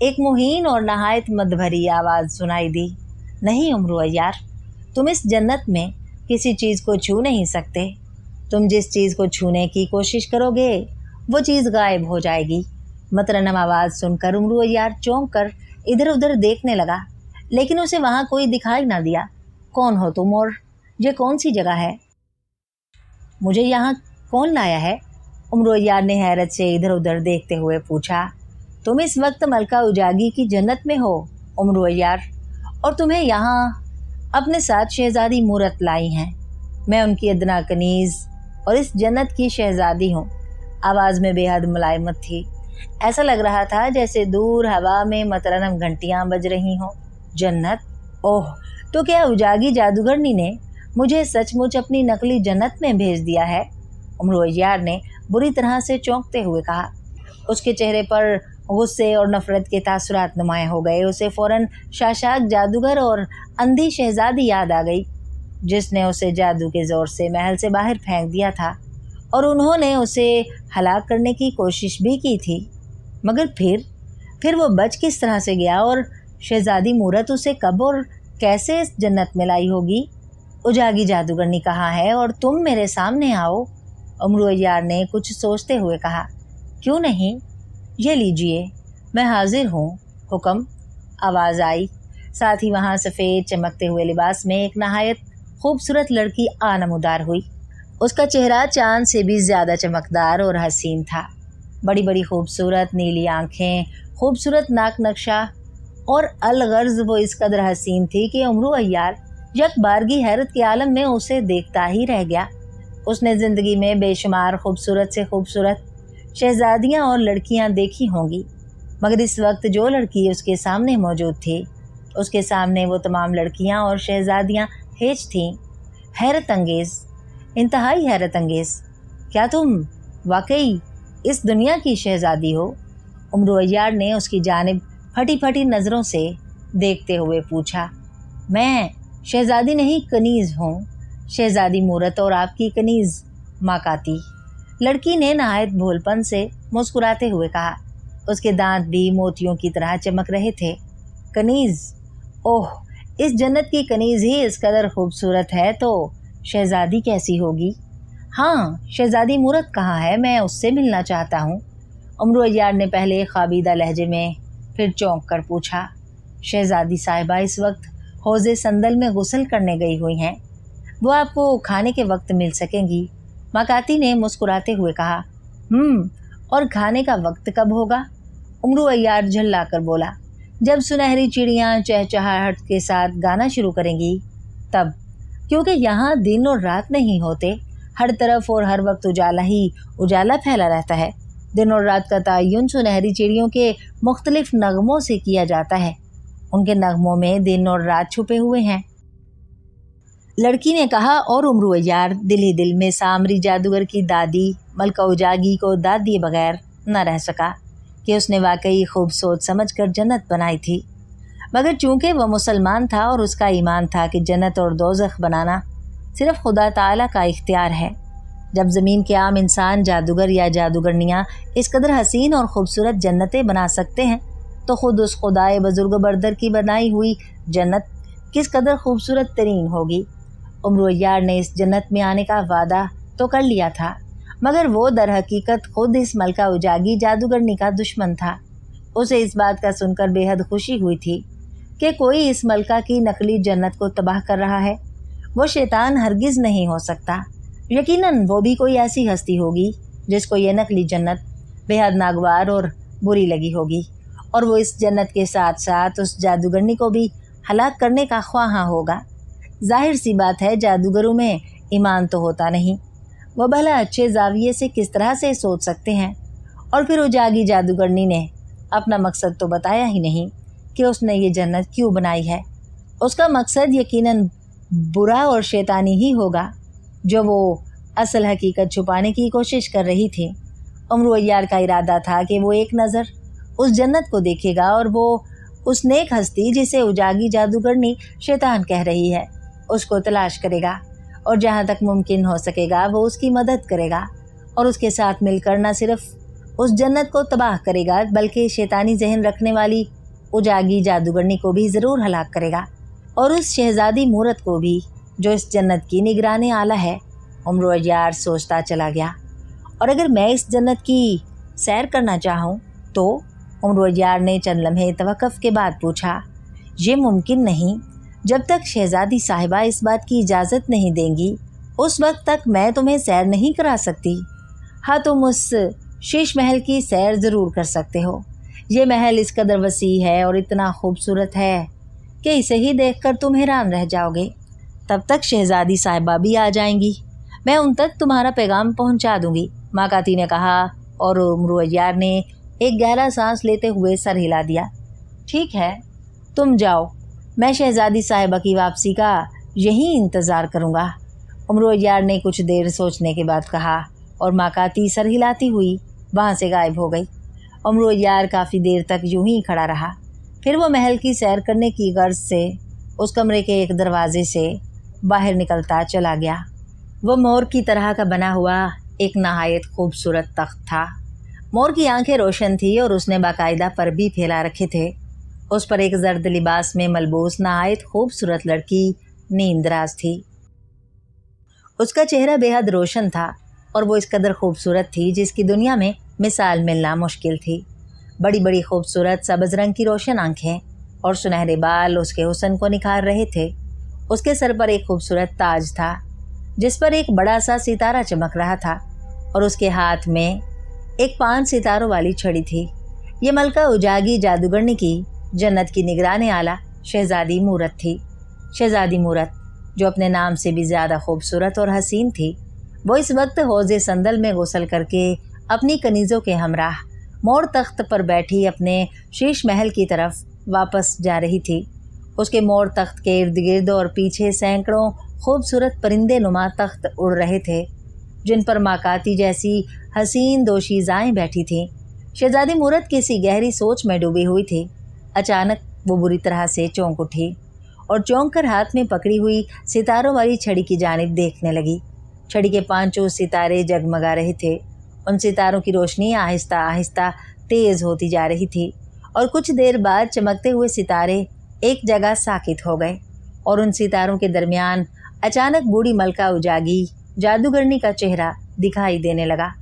एक मुहीन और नहायत मदभरी आवाज़ सुनाई दी। नहीं उमरू अय्यार, तुम इस जन्नत में किसी चीज़ को छू नहीं सकते। तुम जिस चीज़ को छूने की कोशिश करोगे वो चीज़ गायब हो जाएगी। मतरन्नम आवाज़ सुनकर उमरू अय्यार चौंक कर इधर उधर देखने लगा, लेकिन उसे वहाँ कोई दिखाई ना दिया। कौन हो तुम और ये कौन सी जगह है? मुझे यहाँ कौन लाया है? उमरू अय्यार ने हैरत से इधर उधर देखते हुए पूछा। तुम इस वक्त मलका उजागी की जन्नत में हो उमरू अय्यार, और तुम्हें यहाँ अपने साथ शहजादी मूरत लाई हैं। मैं उनकी अदना कनीज़ और इस जन्नत की शहजादी हूँ। आवाज़ में बेहद मुलायमत थी। ऐसा लग रहा था जैसे दूर हवा में मतरन्नम घंटियाँ बज रही हों। जन्नत? ओह, तो क्या उजागी जादूगरनी ने मुझे सचमुच अपनी नकली जन्नत में भेज दिया है? उमरू अय्यार ने बुरी तरह से चौंकते हुए कहा। उसके चेहरे पर गुस्से और नफरत के तासुरात नुमायां हो गए। उसे फ़ौरन शाशाक जादूगर और अंधी शहजादी याद आ गई, जिसने उसे जादू के ज़ोर से महल से बाहर फेंक दिया था और उन्होंने उसे हलाक करने की कोशिश भी की थी। मगर फिर वो बच किस तरह से गया, और शहजादी मूरत उसे कब और कैसे इस जन्नत में लाई होगी? उजागी जादूगरनी कहाँ है और तुम मेरे सामने आओ, उमरू अय्यार ने कुछ सोचते हुए कहा। क्यों नहीं, ये लीजिए, मैं हाजिर हूँ, हुक्म, आवाज़ आई। साथ ही वहाँ सफ़ेद चमकते हुए लिबास में एक नहायत खूबसूरत लड़की आनमुदार हुई। उसका चेहरा चाँद से भी ज़्यादा चमकदार और हसीन था। बड़ी बड़ी खूबसूरत नीली आँखें, खूबसूरत नाक नक्शा और अलगर्ज वो इस कदर हसीन थी कि उमरू अय्यार यकबारगी हैरत के आलम में उसे देखता ही रह गया। उसने ज़िंदगी में बेशुमार खूबसूरत से खूबसूरत शहजादियाँ और लड़कियाँ देखी होंगी, मगर इस वक्त जो लड़की उसके सामने मौजूद थी, उसके सामने वो तमाम लड़कियाँ और शहजादियाँ हेज थीं। हैरत अंगेज़, इंतहाई हैरत अंगेज़। क्या तुम वाकई इस दुनिया की शहजादी हो? उमरू अय्यार ने उसकी जानिब फटी फटी नज़रों से देखते हुए पूछा। मैं शहजादी नहीं, कनीज़ हूँ, शहजादी मूरत और आपकी कनीज़ माकाती, लड़की ने नहायत भोलपन से मुस्कुराते हुए कहा। उसके दांत भी मोतियों की तरह चमक रहे थे। कनीज़? ओह, इस जन्नत की कनीज़ ही इस कदर खूबसूरत है तो शहजादी कैसी होगी? हाँ, शहजादी मूरत कहाँ है? मैं उससे मिलना चाहता हूँ, उमरू अय्यार ने पहले ख़ाबीदा लहजे में फिर चौंक कर पूछा। शहजादी साहिबा इस वक्त हौज़े संदल में गुस्ल करने गई हुई हैं। वो आपको खाने के वक्त मिल सकेंगी, माकाती ने मुस्कुराते हुए कहा। और खाने का वक्त कब होगा? उमरू अय्यार झल्ला कर बोला। जब सुनहरी चिड़ियाँ चहचहाहट के साथ गाना शुरू करेंगी तब, क्योंकि यहाँ दिन और रात नहीं होते, हर तरफ और हर वक्त उजाला ही उजाला फैला रहता है। दिन और रात का तयन सुनहरी चिड़ियों के मुख्तलिफ नगमों से किया जाता है। उनके नगमों में दिन और रात छुपे हुए हैं, लड़की ने कहा। और उमरू अय्यार दिल ही दिल में सामरी जादूगर की दादी मलका उजागी को दाद दिए बगैर न रह सका कि उसने वाकई खूब सोच समझ कर जन्नत बनाई थी। मगर चूंकि वह मुसलमान था और उसका ईमान था कि जन्नत और दोज़ख बनाना सिर्फ खुदा ताला का इख्तियार है। जब ज़मीन के आम इंसान जादूगर या जादूगरनियाँ इस कदर हसीन और ख़ूबसूरत जन्नतें बना सकते हैं, तो ख़ुद उस खुदाए बुजुर्ग बरदर की बनाई हुई जन्नत किस कदर खूबसूरत तरीन होगी। उमरू अय्यार ने इस जन्नत में आने का वादा तो कर लिया था, मगर वो दर हकीकत खुद इस मलका उजागी जादूगरनी का दुश्मन था। उसे इस बात का सुनकर बेहद खुशी हुई थी कि कोई इस मलका की नकली जन्नत को तबाह कर रहा है। वो शैतान हरगिज़ नहीं हो सकता। यकीनन वो भी कोई ऐसी हस्ती होगी जिसको ये नकली जन्नत बेहद नागवार और बुरी लगी होगी, और वो इस जन्नत के साथ साथ उस जादूगरनी को भी हलाक करने का ख्वाहा होगा। जाहिर सी बात है, जादूगरों में ईमान तो होता नहीं, वह भला अच्छे जाविये से किस तरह से सोच सकते हैं। और फिर उजागी जादूगरनी ने अपना मकसद तो बताया ही नहीं कि उसने ये जन्नत क्यों बनाई है। उसका मकसद यकीनन बुरा और शैतानी ही होगा, जो वो असल हकीकत छुपाने की कोशिश कर रही थी। उमरू अय्यार का इरादा था कि वो एक नज़र उस जन्नत को देखेगा और वो उस नेक हस्ती जिसे उजागी जादूगरनी शैतान कह रही है उसको तलाश करेगा, और जहाँ तक मुमकिन हो सकेगा वो उसकी मदद करेगा, और उसके साथ मिलकर न सिर्फ उस जन्नत को तबाह करेगा बल्कि शैतानी जहन रखने वाली उजागी जादूगरनी को भी ज़रूर हलाक करेगा, और उस शहजादी मूरत को भी जो इस जन्नत की निगरानी आला है। उमरू अय्यार सोचता चला गया। और अगर मैं इस जन्नत की सैर करना चाहूँ तो उम्र ने चंद लम्हे तवक्कुफ के बाद पूछा। ये मुमकिन नहीं, जब तक शहजादी साहिबा इस बात की इजाज़त नहीं देंगी उस वक्त तक मैं तुम्हें सैर नहीं करा सकती। हाँ, तुम उस शीश महल की सैर ज़रूर कर सकते हो। ये महल इस कदर वसी है और इतना खूबसूरत है कि इसे ही देखकर तुम हैरान रह जाओगे। तब तक शहजादी साहिबा भी आ जाएंगी, मैं उन तक तुम्हारा पैगाम पहुंचा दूंगी, माकाती ने कहा और उम्र ने एक गहरा सांस लेते हुए सर हिला दिया। ठीक है, तुम जाओ, मैं शहजादी साहिबा की वापसी का यहीं इंतज़ार करूँगा। उम्र ने कुछ देर सोचने के बाद कहा और माकाती सर हिलाती हुई वहाँ से गायब हो गई। उम्र काफ़ी देर तक यूं ही खड़ा रहा। फिर वो महल की सैर करने की गर्ज से उस कमरे के एक दरवाजे से बाहर निकलता चला गया। वो मोर की तरह का बना हुआ एक नहायत खूबसूरत तख्त था। मोर की आंखें रोशन थी और उसने बाकायदा पर भी फैला रखे थे। उस पर एक जर्द लिबास में मलबूस नहायत खूबसूरत लड़की नींदराज थी। उसका चेहरा बेहद रोशन था और वो इस कदर खूबसूरत थी जिसकी दुनिया में मिसाल मिलना मुश्किल थी। बड़ी बड़ी खूबसूरत सब्ज़ रंग की रोशन आंखें और सुनहरे बाल उसके हुस्न को निखार रहे थे। उसके सर पर एक खूबसूरत ताज था जिस पर एक बड़ा सा सितारा चमक रहा था और उसके हाथ में एक 5 सितारों वाली छड़ी थी। ये मलका उजागी जादूगरनी की जन्नत की निगरान आला शहजादी मूरत थी। शहजादी मूरत जो अपने नाम से भी ज़्यादा खूबसूरत और हसीन थी, वो इस वक्त हौज़े संदल में गुस्ल करके अपनी कनीज़ों के हमराह मोर तख्त पर बैठी अपने शीश महल की तरफ वापस जा रही थी। उसके मोर तख्त के इर्द गिर्द और पीछे सैकड़ों खूबसूरत परिंदे नुमा तख्त उड़ रहे थे जिन पर माकाती जैसी हसीन दोशीज़ाएँ बैठी थीं। शहजादी मूरत किसी गहरी सोच में डूबी हुई थी। अचानक वो बुरी तरह से चौंक उठी और चौंक कर हाथ में पकड़ी हुई सितारों वाली छड़ी की जानिब देखने लगी। छड़ी के 5 सितारे जगमगा रहे थे। उन सितारों की रोशनी आहिस्ता आहिस्ता तेज़ होती जा रही थी और कुछ देर बाद चमकते हुए सितारे एक जगह साकित हो गए और उन सितारों के दरमियान अचानक बूढ़ी मलका उजागी जादूगरनी का चेहरा दिखाई देने लगा।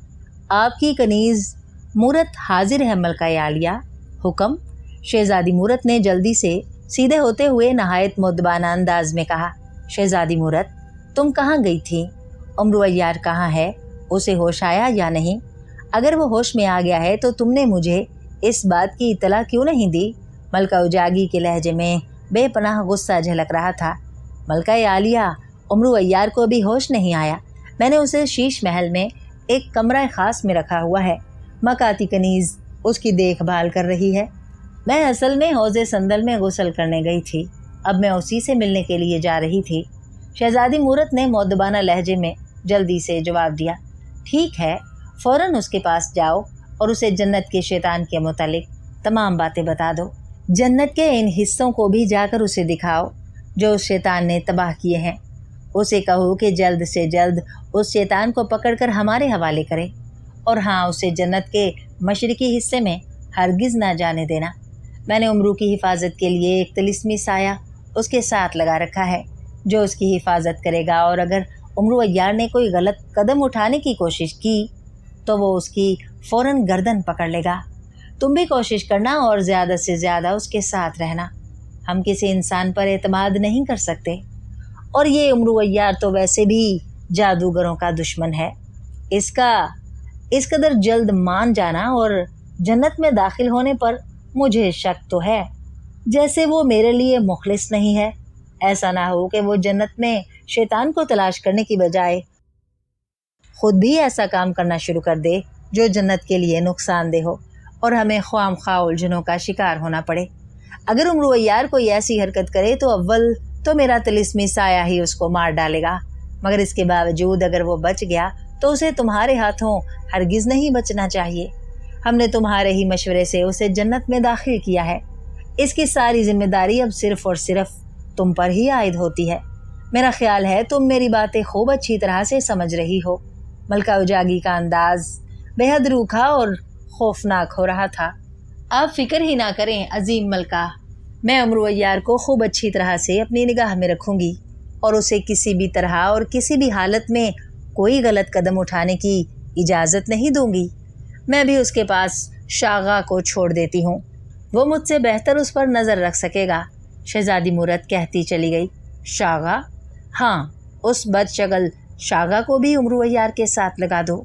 आपकी कनीज़ मूरत हाजिर है मलका आलिया। हुक्म, शहजादी मूरत ने जल्दी से सीधे होते हुए नहायत मुद्दबाना अंदाज में कहा। शहजादी मूरत, तुम कहाँ गई थी? उम्र कहाँ है? उसे होश आया या नहीं? अगर वो होश में आ गया है तो तुमने मुझे इस बात की इत्तला क्यों नहीं दी? मलका उजागी के लहजे में बेपनाह गुस्सा झलक रहा था। मलका आलिया, उम्र को भी होश नहीं आया। मैंने उसे शीश महल में एक कमरा ख़ास में रखा हुआ है। मकाती कनीज़ उसकी देखभाल कर रही है। मैं असल में हौज़े संदल में गुस्ल करने गई थी। अब मैं उसी से मिलने के लिए जा रही थी। शहजादी मूरत ने मुअद्दबाना लहजे में जल्दी से जवाब दिया। ठीक है, फ़ौरन उसके पास जाओ और उसे जन्नत के शैतान के मुतालिक तमाम बातें बता दो। जन्नत के इन हिस्सों को भी जाकर उसे दिखाओ जो उस शैतान ने तबाह किए हैं। उसे कहो कि जल्द से जल्द उस शैतान को पकड़कर हमारे हवाले करे और हाँ, उसे जन्नत के मशरिकी हिस्से में हरगिज़ ना जाने देना। मैंने उम्रू की हिफाजत के लिए एक तिलिस्मी साया उसके साथ लगा रखा है जो उसकी हिफाजत करेगा और अगर उम्र ने कोई गलत कदम उठाने की कोशिश की तो वो उसकी फ़ौरन गर्दन पकड़ लेगा। तुम भी कोशिश करना और ज़्यादा से ज़्यादा उसके साथ रहना। हम किसी इंसान पर एतमाद नहीं कर सकते और ये उम्र तो वैसे भी जादूगरों का दुश्मन है। इसका इस कदर जल्द मान जाना और जन्नत में दाखिल होने पर मुझे शक तो है जैसे वो मेरे लिए मुखलिस नहीं है। ऐसा ना हो कि वो जन्नत में शैतान को तलाश करने की बजाय खुद भी ऐसा काम करना शुरू कर दे जो जन्नत के लिए नुकसानदेह हो और हमें ख्वामख्वाह उलझनों का शिकार होना पड़े। अगर उम्र कोई ऐसी हरकत करे तो अव्वल तो मेरा तिलिस्मी साया ही उसको मार डालेगा, मगर इसके बावजूद अगर वो बच गया तो उसे तुम्हारे हाथों हरगिज़ नहीं बचना चाहिए। हमने तुम्हारे ही मशवरे से उसे जन्नत में दाखिल किया है। इसकी सारी जिम्मेदारी अब सिर्फ़ और सिर्फ तुम पर ही आयद होती है। मेरा ख्याल है तुम मेरी बातें खूब अच्छी तरह से समझ रही हो। मलका उजागी का अंदाज बेहद रूखा और खौफनाक हो रहा था। आप फिक्र ही ना करें अजीम मलका, मैं उम्र को खूब अच्छी तरह से अपनी निगाह में रखूँगी और उसे किसी भी तरह और किसी भी हालत में कोई गलत कदम उठाने की इजाज़त नहीं दूँगी। मैं भी उसके पास शागा को छोड़ देती हूँ, वो मुझसे बेहतर उस पर नज़र रख सकेगा। शहजादी मूरत कहती चली गई। शागा? हाँ, उस बदशगल शागा को भी उमरू अय्यार के साथ लगा दो।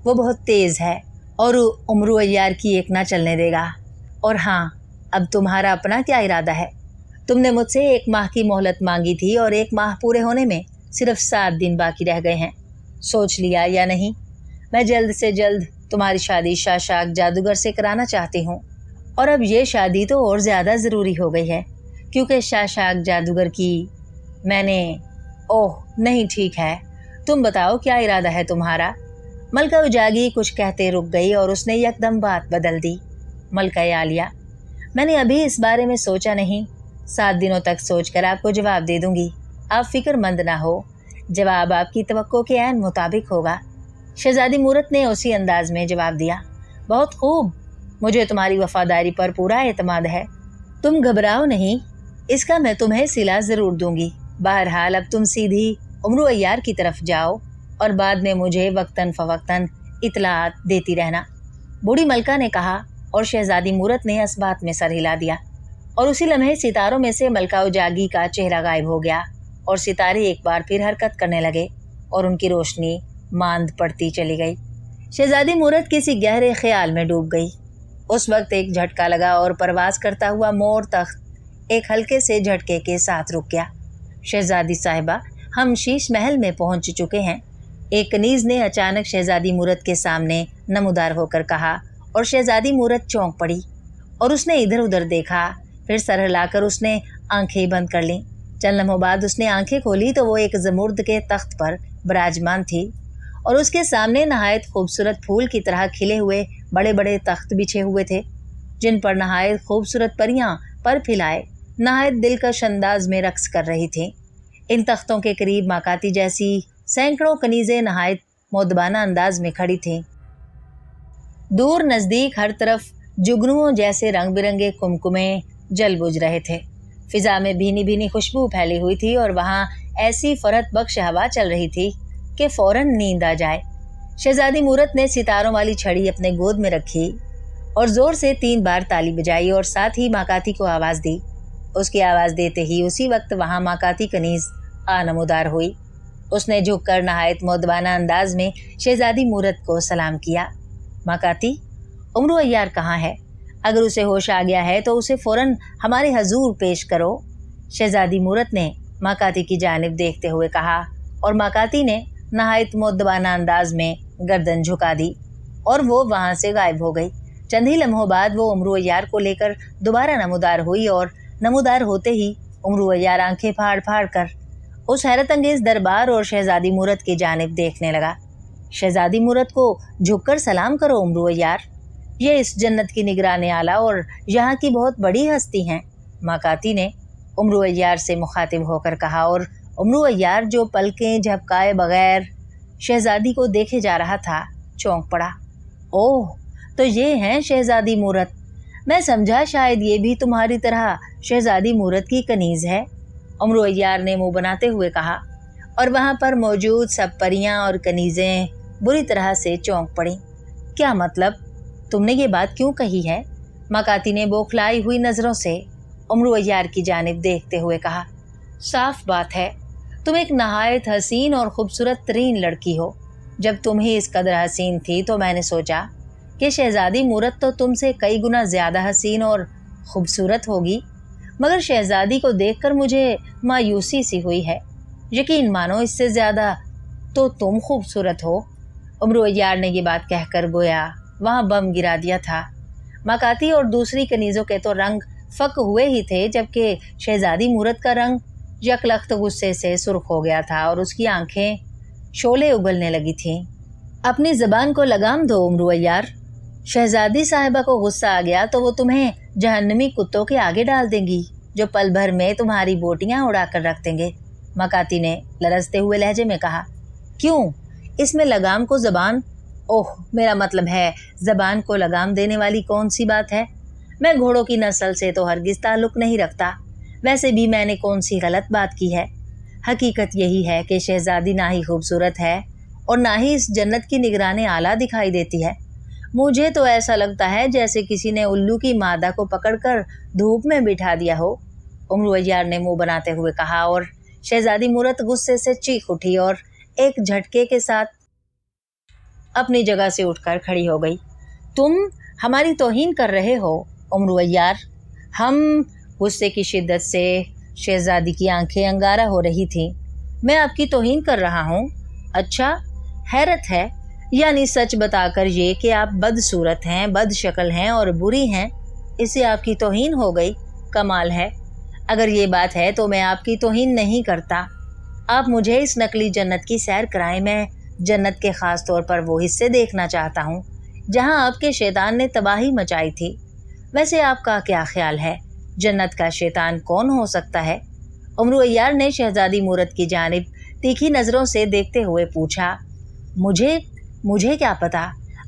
वो बहुत तेज़ है और उमरू अय्यार की एक ना चलने देगा। और हाँ, अब तुम्हारा अपना क्या इरादा है? तुमने मुझसे 1 माह की मोहलत मांगी थी और 1 माह पूरे होने में सिर्फ 7 दिन बाकी रह गए हैं। सोच लिया या नहीं? मैं जल्द से जल्द तुम्हारी शादी शाशाक जादूगर से कराना चाहती हूँ। और अब ये शादी तो और ज़्यादा ज़रूरी हो गई है क्योंकि शाशाक जादूगर की मैंने... ओह नहीं, ठीक है, तुम बताओ क्या इरादा है तुम्हारा? मलका उजागी कुछ कहते रुक गई और उसने यकदम बात बदल दी। मलका आलिया, मैंने अभी इस बारे में सोचा नहीं। 7 दिनों तक सोचकर आपको जवाब दे दूंगी। आप फिक्रमंद ना हो, जवाब आपकी तवक्को के ऐन मुताबिक होगा। शहजादी मूरत ने उसी अंदाज में जवाब दिया। बहुत खूब, मुझे तुम्हारी वफादारी पर पूरा एतमाद है। तुम घबराओ नहीं, इसका मैं तुम्हें सिला ज़रूर दूंगी। बहरहाल अब तुम सीधी उमरू अय्यार की तरफ जाओ और बाद में मुझे वक्तन फ़वक्तन इतलात देती रहना, बूढ़ी मलका ने कहा। और शहजादी मूरत ने इस बात में सर हिला दिया और उसी लम्हे सितारों में से मलका उजागी का चेहरा गायब हो गया और सितारे एक बार फिर हरकत करने लगे और उनकी रोशनी मांद पड़ती चली गई। शहजादी मूरत किसी गहरे ख्याल में डूब गई। उस वक्त एक झटका लगा और परवास करता हुआ मोर तख्त एक हल्के से झटके के साथ रुक गया। शहजादी साहिबा, हम शीश महल में पहुंच चुके हैं, एक कनीज ने अचानक शहजादी मूरत के सामने नमूदार होकर कहा और शहजादी मूरत चौंक पड़ी और उसने इधर उधर देखा। फिर सर हिलाकर उसने आंखें बंद कर लीं। चंद लम्हों बाद उसने आंखें खोली तो वो एक ज़मुर्द के तख्त पर विराजमान थी और उसके सामने नहायत खूबसूरत फूल की तरह खिले हुए बड़े बड़े तख्त बिछे हुए थे, जिन पर नहायत खूबसूरत परियां पर फैलाए नहायत दिलकश अंदाज में रक्स कर रही थीं। इन तख्तों के करीब माकाती जैसी सैकड़ों कनीज़ें नहायत मोदबाना अंदाज में खड़ी थीं। दूर नज़दीक हर तरफ जुगनुओं जैसे रंग बिरंगे कुमकुमे जल बुझ रहे थे। फिजा में भीनी भीनी खुशबू फैली हुई थी और वहाँ ऐसी फरहत बख्श हवा चल रही थी कि फौरन नींद आ जाए। शहजादी मूरत ने सितारों वाली छड़ी अपने गोद में रखी और ज़ोर से 3 बार ताली बजाई और साथ ही माकाती को आवाज़ दी। उसकी आवाज़ देते ही उसी वक्त वहाँ माकाती कनीज़ आनमोदार हुई। उसने झुककर नहायत मोदबाना अंदाज में शहजादी मूरत को सलाम किया। माकाती, उमरू अय्यार कहाँ है? अगर उसे होश आ गया है तो उसे फ़ौरन हमारे हजूर पेश करो। शहजादी मूरत ने माकाती की जानिब देखते हुए कहा और माकाती ने नहायत मोदबाना अंदाज में गर्दन झुका दी और वो वहाँ से गायब हो गई। चंद ही लम्हों बाद वो उमरू अय्यार को लेकर दोबारा नमूदार हुई और नमूदार होते ही उमरू अय्यार आंखें फाड़ फाड़ कर उस हैरत अंगेज़ दरबार और शहजादी मूरत की जानिब देखने लगा। शहजादी मूरत को झुककर सलाम करो उमरू अय्यार, ये इस जन्नत की निगराने आला और यहाँ की बहुत बड़ी हस्ती हैं, माकाती ने उमरू अय्यार से मुखातिब होकर कहा। और उमरू अय्यार जो पलकें झपकाए बगैर शहजादी को देखे जा रहा था चौंक पड़ा। ओह, तो ये हैं शहजादी मूरत, मैं समझा शायद ये भी तुम्हारी तरह शहजादी मूरत की कनीज़ है, उमरू अय्यार ने मुँह बनाते हुए कहा। और वहाँ पर मौजूद सब परियां और कनीज़ें बुरी तरह से चौंक पड़ी। क्या मतलब? तुमने ये बात क्यों कही है? माकाती ने बौखलाई हुई नज़रों से उमरू अय्यार की जानिब देखते हुए कहा। साफ बात है, तुम एक नहायत हसीन और ख़ूबसूरत तरीन लड़की हो। जब तुम ही इस कदर हसीन थी तो मैंने सोचा कि शहजादी मूरत तो तुमसे कई गुना ज़्यादा हसीन और ख़ूबसूरत होगी, मगर शहजादी को देखकर मुझे मायूसी सी हुई है। यकीन मानो इससे ज़्यादा तो तुम खूबसूरत हो। उमरू अय्यार ने ये बात कहकर गोया वहाँ बम गिरा दिया था। माकाती और दूसरी कनीज़ों के तो रंग फ़क हुए ही थे, जबकि शहजादी मूरत का रंग यकलख्त गुस्से से सुर्ख हो गया था और उसकी आंखें शोले उगलने लगी थीं। अपनी ज़बान को लगाम दो उमरू अय्यार, शहजादी साहिबा को गुस्सा आ गया तो वो तुम्हें जहन्नमी कुत्तों के आगे डाल देंगी जो पल भर में तुम्हारी बोटियाँ उड़ा कर रख देंगे, माकाती ने लरजते हुए लहजे में कहा। क्यों? इसमें लगाम को ज़बान? ओह, मेरा मतलब है ज़बान को लगाम देने वाली कौन सी बात है? मैं घोड़ों की नस्ल से तो हरगिज़ ताल्लुक़ नहीं रखता। वैसे भी मैंने कौन सी गलत बात की है? हकीकत यही है कि शहजादी ना ही खूबसूरत है और ना ही इस जन्नत की निगराने आला दिखाई देती है। मुझे तो ऐसा लगता है जैसे किसी ने उल्लू की मादा को पकड़कर धूप में बिठा दिया हो, उम्र अय्यार ने मुंह बनाते हुए कहा। और शहजादी मूरत गुस्से से चीख उठी और एक झटके के साथ अपनी जगह से उठकर खड़ी हो गई। तुम हमारी तौहीन कर रहे हो उम्र अय्यार। हम गुस्से की शिद्दत से शहजादी की आंखें अंगारा हो रही थीं। मैं आपकी तौहीन कर रहा हूँ? अच्छा, हैरत है। यानी सच बताकर ये कि आप बदसूरत हैं, बदशक्ल हैं और बुरी हैं, इससे आपकी तौहीन हो गई? कमाल है। अगर ये बात है तो मैं आपकी तौहीन नहीं करता। आप मुझे इस नकली जन्नत की सैर कराएं। मैं जन्नत के ख़ास तौर पर वो हिस्से देखना चाहता हूँ जहाँ आपके शैतान ने तबाही मचाई थी। वैसे आपका क्या ख्याल है, जन्नत का शैतान कौन हो सकता है? उम्र अय्यार ने शहजादी मूरत की जानिब तीखी नज़रों से देखते हुए पूछा। मुझे क्या पता।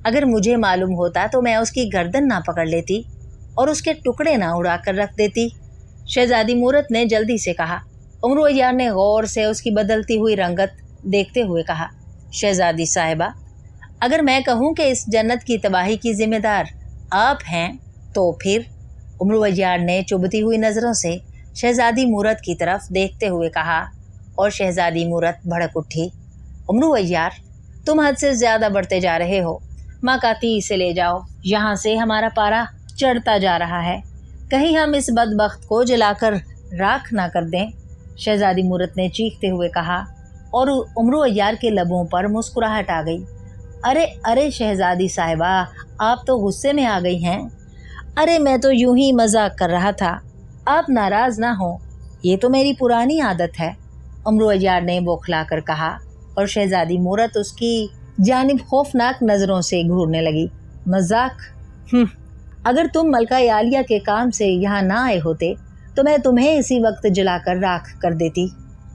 अगर मुझे मालूम होता तो मैं उसकी गर्दन ना पकड़ लेती और उसके टुकड़े ना उड़ा कर रख देती, शहजादी मूरत ने जल्दी से कहा। उम्र अय्यार ने गौर से उसकी बदलती हुई रंगत देखते हुए कहा, शहजादी साहिबा, अगर मैं कहूँ कि इस जन्नत की तबाही की जिम्मेदार आप हैं तो फिर? उम्र अय्यार ने चुभती हुई नज़रों से शहजादी मूरत की तरफ देखते हुए कहा और शहजादी मूरत भड़क उठी। उम्र अय्यार, तुम हद से ज़्यादा बढ़ते जा रहे हो। माकाती से ले जाओ, यहाँ से हमारा पारा चढ़ता जा रहा है। कहीं हम इस बदबख्त को जलाकर राख ना कर दें, शहजादी मूरत ने चीखते हुए कहा और उम्र अय्यार के लबों पर मुस्कुराहट आ गई। अरे अरे शहजादी साहिबा, आप तो गुस्से में आ गई हैं। अरे मैं तो यूं ही मजाक कर रहा था, आप नाराज़ ना हो, ये तो मेरी पुरानी आदत है, उम्र अय्यार ने बौखला कर कहा। और शहजादी मूरत उसकी जानिब खौफनाक नज़रों से घूरने लगी। मजाक? अगर तुम मलका आलिया के काम से यहाँ ना आए होते तो मैं तुम्हें इसी वक्त जलाकर राख कर देती।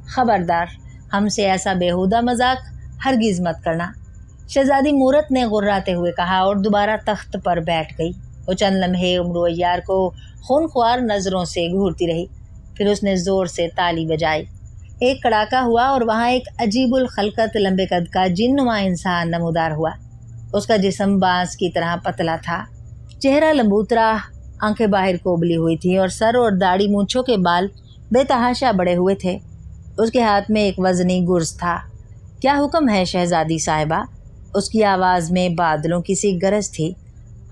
खबरदार, हमसे ऐसा बेहुदा मजाक हरगिज़ मत करना, शहजादी मूरत ने गुर्राते हुए कहा और दोबारा तख्त पर बैठ गई। वो चंद लम्हे उम्र अय्यार को खूनख्वार नज़रों से घूरती रही। फिर उसने ज़ोर से ताली बजाई। एक कड़ाका हुआ और वहाँ एक अजीबुल खलकत लंबे कद का जिन्नुमा इंसान नमूदार हुआ। उसका जिस्म बांस की तरह पतला था, चेहरा लंबूतरा, आंखें बाहर को उबली हुई थी और सर और दाढ़ी मूंछों के बाल बेतहाशा बड़े हुए थे। उसके हाथ में एक वज़नी गुर्ज था। क्या हुक्म है शहजादी साहिबा? उसकी आवाज़ में बादलों की सी गरज थी।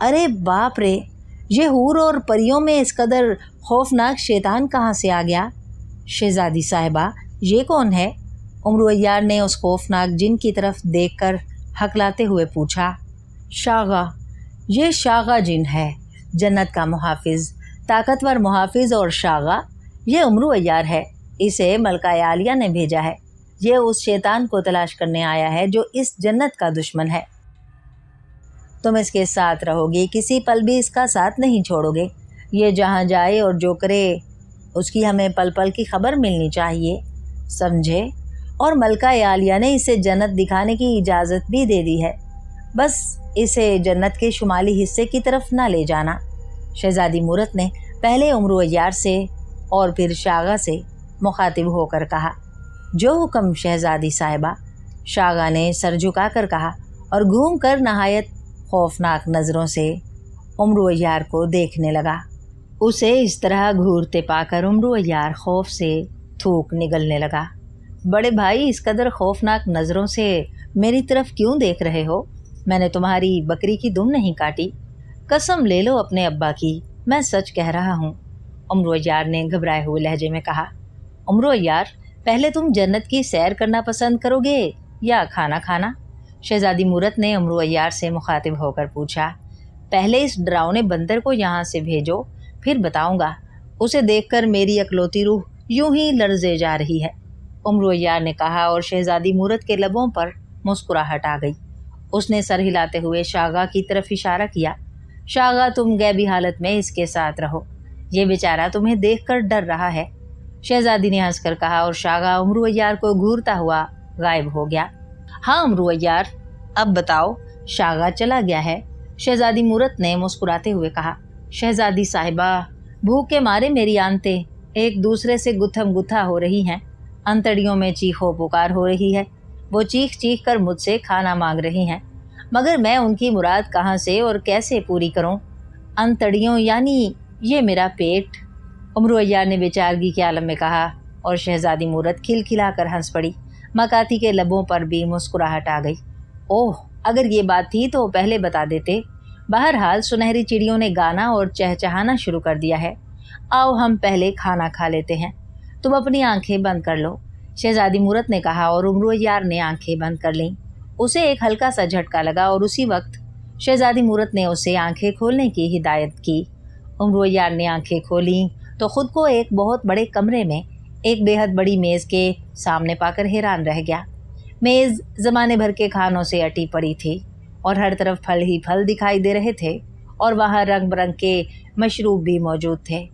अरे बाप रे, ये हूर और परियों में इस कदर खौफनाक शैतान कहाँ से आ गया? शहजादी साहिबा, ये कौन है? उम्र अय्यार ने उस खौफनाक जिन की तरफ देखकर हकलाते हुए पूछा। शागा, ये शागा जिन है, जन्नत का मुहाफिज, ताकतवर मुहाफिज। और शागा, ये उम्र अय्यार है, इसे मलका आलिया ने भेजा है। ये उस शैतान को तलाश करने आया है जो इस जन्नत का दुश्मन है। तुम इसके साथ रहोगे, किसी पल भी इसका साथ नहीं छोड़ोगे। ये जहाँ जाए और जो करे उसकी हमें पल पल की खबर मिलनी चाहिए, समझे? और मलका आलिया ने इसे जन्नत दिखाने की इजाज़त भी दे दी है, बस इसे जन्नत के शुमाली हिस्से की तरफ ना ले जाना। शहजादी मूरत ने पहले उम्र अय्यार से और फिर शागा से मुखातिब होकर कहा। जो हुक्म शहजादी साहिबा, शागा ने सर झुका कर कहा और घूम कर नहायत खौफनाक नज़रों से उम्र अय्यार को देखने लगा। उसे इस तरह घूरते पाकर उम्र अय्यार खौफ से थूक निगलने लगा। बड़े भाई, इस कदर खौफनाक नज़रों से मेरी तरफ क्यों देख रहे हो? मैंने तुम्हारी बकरी की दुम नहीं काटी, कसम ले लो अपने अब्बा की, मैं सच कह रहा हूँ, उम्र अय्यार ने घबराए हुए लहजे में कहा। उम्र अय्यार, पहले तुम जन्नत की सैर करना पसंद करोगे या खाना खाना? शहजादी मूरत ने उम्र अय्यार से मुखातिब होकर पूछा। पहले इस डरावने बंदर को यहाँ से भेजो, फिर बताऊँगा। उसे देखकर मेरी अकलौती रूह यूं ही लर्जे जा रही है, उम्र अय्यार ने कहा और शहजादी मूरत के लबों पर मुस्कुराहट आ गई। उसने सर हिलाते हुए शागा की तरफ इशारा किया। शागा, तुम गैबी हालत में इसके साथ रहो, ये बेचारा तुम्हें देखकर डर रहा है, शहजादी ने हंसकर कहा और शागा उम्र अय्यार को घूरता हुआ गायब हो गया। हाँ उम्र अय्यार, अब बताओ। शागा चला गया है, शहजादी मूरत ने मुस्कुराते हुए कहा। शहजादी साहिबा, भूख के मारे मेरी आंतें एक दूसरे से गुत्थम गुत्था हो रही हैं, अंतड़ियों में चीखो पुकार हो रही है। वो चीख चीख कर मुझसे खाना मांग रही हैं। مگر میں ان کی مراد کہاں سے اور کیسے پوری کروں؟ انتڑیوں یعنی یہ میرا پیٹ، امرو عیار نے بیچارگی کے عالم میں کہا، اور شہزادی مورت کھلکھلا کر ہنس پڑی۔ مکاتی کے لبوں پر بھی مسکراہٹ آ گئی۔ اوہ، اگر یہ بات تھی تو پہلے بتا دیتے۔ بہرحال سنہری چڑیوں نے گانا اور چہچہانا شروع کر دیا ہے۔ آؤ ہم پہلے کھانا کھا لیتے ہیں، تم اپنی آنکھیں بند کر لو، شہزادی مورت نے کہا، اور امرو عیار نے آنکھیں بند کر لیں۔ اسے ایک ہلکا سا جھٹکا لگا اور اسی وقت شہزادی مورت نے اسے آنکھیں کھولنے کی ہدایت کی۔ امرو عیار نے آنکھیں کھولیں تو خود کو ایک بہت بڑے کمرے میں ایک بے حد بڑی میز کے سامنے پا کر حیران رہ گیا۔ میز زمانے بھر کے کھانوں سے اٹی پڑی تھی اور ہر طرف پھل ہی پھل دکھائی دے رہے تھے، اور وہاں رنگ برنگ کے مشروب بھی موجود تھے۔